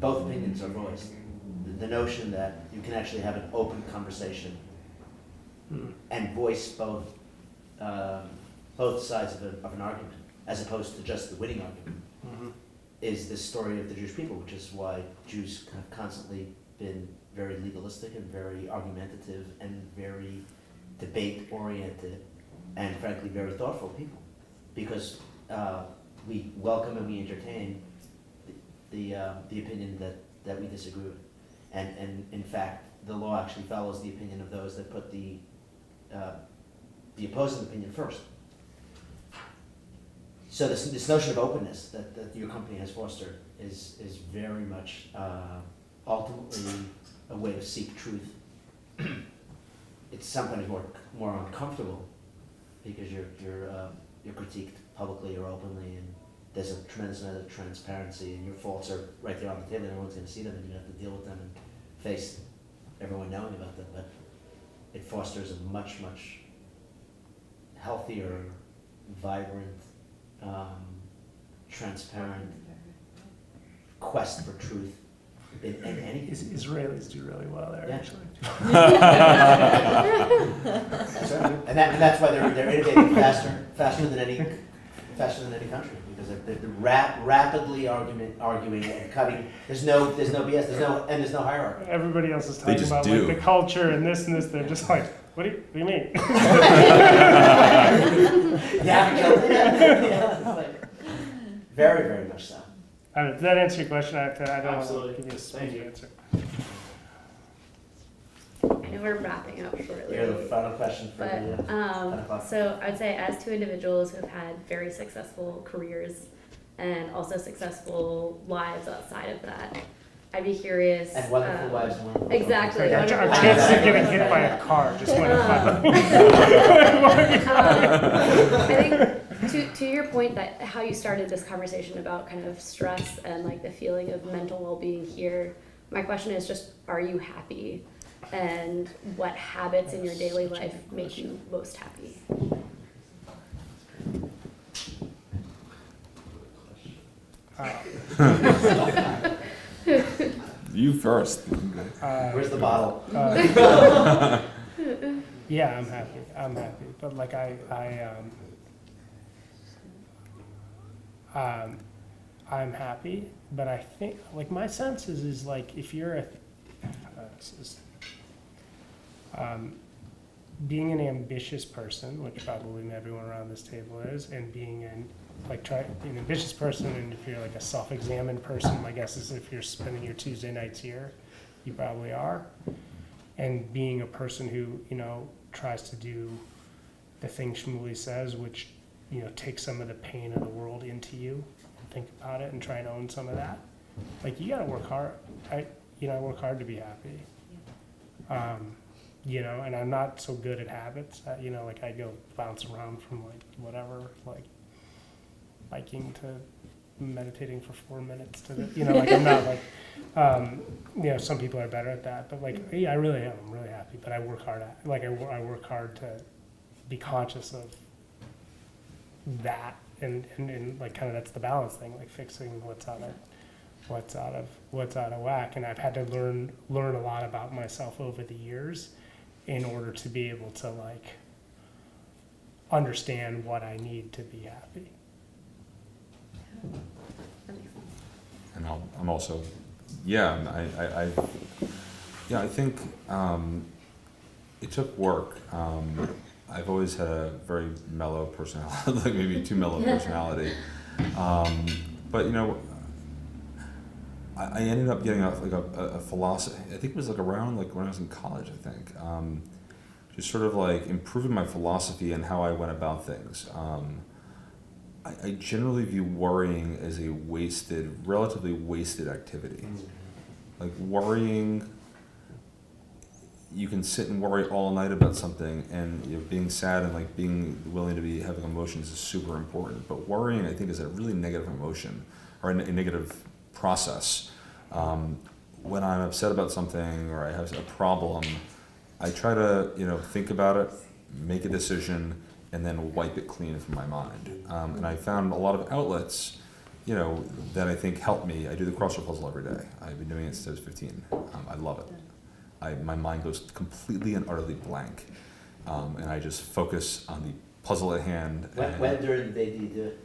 [SPEAKER 2] both opinions are voiced. The notion that you can actually have an open conversation and voice both sides of an argument, as opposed to just the winning argument, is the story of the Jewish people, which is why Jews have constantly been very legalistic and very argumentative and very debate-oriented and, frankly, very thoughtful people, because we welcome and we entertain the opinion that we disagree with. And in fact, the law actually follows the opinion of those that put the opposing opinion first. So this notion of openness that your company has fostered is very much ultimately a way to seek truth. It's sometimes more uncomfortable because you're critiqued publicly or openly, and there's a tremendous amount of transparency, and your faults are right there on the table, and everyone's going to see them, and you have to deal with them and face everyone knowing about them. But it fosters a much, much healthier, vibrant, transparent quest for truth in anything.
[SPEAKER 4] Israelis do really well there, actually.
[SPEAKER 2] That's right. And that's why they're innovating faster than any country, because they're rapidly arguing and cutting. There's no BS. There's no hierarchy.
[SPEAKER 4] Everybody else is talking about like the culture and this. They're just like, what do you mean?
[SPEAKER 2] Yeah. Very, very much so.
[SPEAKER 4] I don't know, does that answer your question? I don't want to
[SPEAKER 14] Absolutely.
[SPEAKER 4] give you a
[SPEAKER 14] Thank
[SPEAKER 4] smooth
[SPEAKER 14] you.
[SPEAKER 4] answer.
[SPEAKER 15] I know we're wrapping up shortly.
[SPEAKER 2] You're the final question for
[SPEAKER 15] But,
[SPEAKER 2] the 10 o'clock.
[SPEAKER 15] so I would say as two individuals who've had very successful careers and also successful lives outside of that, I'd be curious.
[SPEAKER 2] And wonderful wives and wonderful
[SPEAKER 15] Exactly.
[SPEAKER 4] Our
[SPEAKER 15] wonderful
[SPEAKER 4] chances
[SPEAKER 15] wives.
[SPEAKER 4] of getting hit by a car just went up.
[SPEAKER 15] I think to your point that how you started this conversation about kind of stress and like the feeling of mental well-being here, my question is just, are you happy? And what habits in your daily life make you most happy?
[SPEAKER 3] You first.
[SPEAKER 2] Where's the bottle?
[SPEAKER 4] Yeah, I'm happy. But like I'm happy, but I think like my sense is like if you're being an ambitious person, which probably everyone around this table is, and being an ambitious person, and if you're like a self-examined person, my guess is if you're spending your Tuesday nights here, you probably are. And being a person who, tries to do the thing Shmuley says, which, takes some of the pain of the world into you and think about it and try and own some of that. Like, you gotta work hard. I work hard to be happy. And I'm not so good at habits. Like I go bounce around from like whatever, like biking to meditating for 4 minutes to like I'm not like, some people are better at that, but like, yeah, I really am. I'm really happy, but I work hard at, like I work hard to be conscious of that and like kind of that's the balance thing, like fixing what's out of whack. And I've had to learn a lot about myself over the years in order to be able to like understand what I need to be happy.
[SPEAKER 3] And I'm also, I think it took work. I've always had a very mellow personality, like maybe too mellow personality. But I ended up getting a philosophy. I think it was like around like when I was in college. I think just sort of like improving my philosophy and how I went about things. I generally view worrying as a relatively wasted activity. Like worrying, you can sit and worry all night about something, and being sad and like being willing to be having emotions is super important. But worrying, I think, is a really negative emotion or a negative process. When I'm upset about something or I have a problem, I try to think about it, make a decision, and then wipe it clean from my mind. And I found a lot of outlets, that I think help me. I do the crossword puzzle every day. I've been doing it since I was 15. I love it. My mind goes completely and utterly blank, and I just focus on the puzzle at hand.
[SPEAKER 2] When during the day do you do it?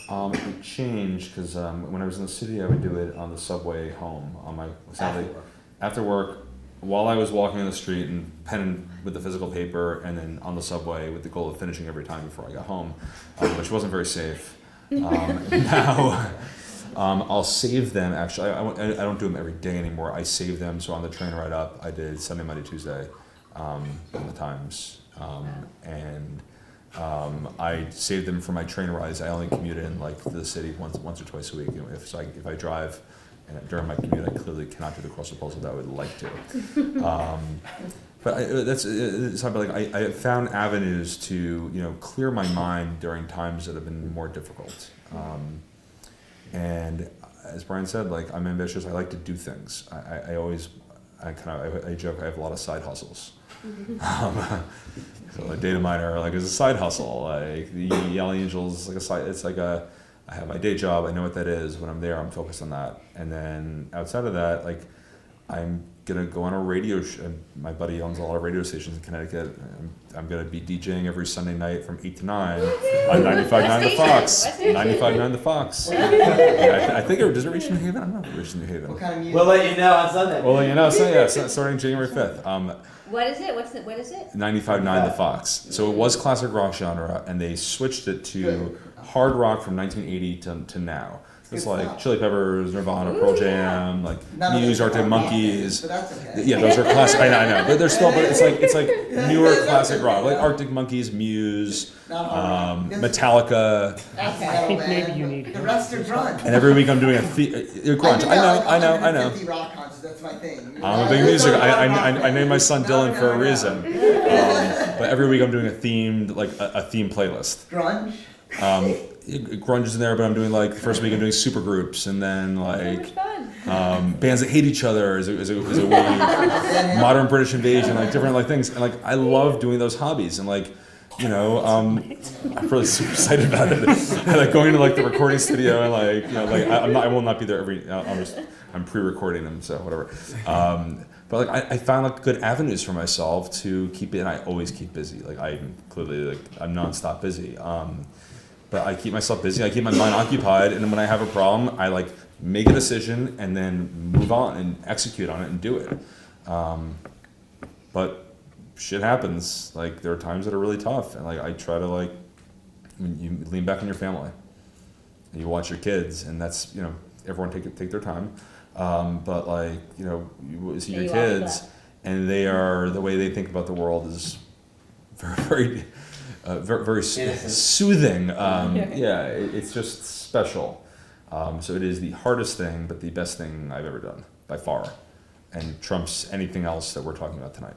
[SPEAKER 3] It changed because when I was in the city, I would do it on the subway home on my after work. While I was walking on the street and pen with the physical paper, and then on the subway with the goal of finishing every time before I got home, which wasn't very safe. Now I'll save them. Actually, I don't do them every day anymore. I save them, so on the train ride up, I did Sunday, Monday, Tuesday, in the Times, and I saved them for my train rides. I only commute in like to the city once or twice a week. If I drive. And during my commute, I clearly cannot do the crossword puzzle that I would like to. But I found avenues to clear my mind during times that have been more difficult. And as Brian said, like I'm ambitious. I like to do things. I joke. I have a lot of side hustles. So a data miner is a side hustle. Like the Yale Angels is like a side. It's like I have my day job. I know what that is. When I'm there, I'm focused on that. And then outside of that, like I'm gonna go on a radio show. My buddy owns a lot of radio stations in Connecticut. I'm gonna be DJing every Sunday night from 8 to 9 on 95.9 The Fox. 95.9 The Fox. I think does it reach New Haven? I don't know if it reaches New Haven.
[SPEAKER 13] What kind of music?
[SPEAKER 2] We'll let you know on Sunday.
[SPEAKER 3] We'll let you know. So yeah, starting January 5th.
[SPEAKER 10] What is it? What is it?
[SPEAKER 3] 95.9 The Fox. So it was classic rock genre, and they switched it to hard rock from 1980 to now. It's
[SPEAKER 13] Good
[SPEAKER 3] like
[SPEAKER 13] stuff.
[SPEAKER 3] Chili Peppers, Nirvana, Pearl Jam, like
[SPEAKER 13] None of
[SPEAKER 3] Muse,
[SPEAKER 13] those are
[SPEAKER 3] Arctic
[SPEAKER 13] rock
[SPEAKER 3] Monkeys.
[SPEAKER 13] bands, but that's okay.
[SPEAKER 3] Yeah, those are classic. I know, but they're still. But it's like newer classic rock, like Arctic Monkeys, Muse,
[SPEAKER 13] Not hard rock.
[SPEAKER 3] Metallica.
[SPEAKER 13] That's
[SPEAKER 4] I
[SPEAKER 13] metal,
[SPEAKER 4] think
[SPEAKER 13] man.
[SPEAKER 4] maybe you need
[SPEAKER 13] The rest are grunge.
[SPEAKER 3] And every week I'm doing grunge.
[SPEAKER 13] do
[SPEAKER 3] I know.
[SPEAKER 13] like 150 rock concerts. That's my thing.
[SPEAKER 3] I'm a big music. I named my son Dylan for a reason. But every week I'm doing a themed a theme playlist.
[SPEAKER 13] Grunge.
[SPEAKER 3] Grunge is in there, but I'm doing like the first week I'm doing super groups, and then like bands that hate each other is a week. Modern British Invasion, like different like things, and like I love doing those hobbies, and like I'm really super excited about it. And, like going to like the recording studio and like I will not be there every. I'm pre-recording them, so whatever. But like I found like good avenues for myself to keep it, and I always keep busy. Like I'm nonstop busy. But I keep myself busy. I keep my mind occupied, and then when I have a problem, I like make a decision and then move on and execute on it and do it. But shit happens. Like there are times that are really tough, and like I try to you lean back on your family, and you watch your kids, and that's everyone take their time. But like you see your kids, and they are the way they think about the world is very very soothing. It's just special. So it is the hardest thing, but the best thing I've ever done by far, and trumps anything else that we're talking about tonight.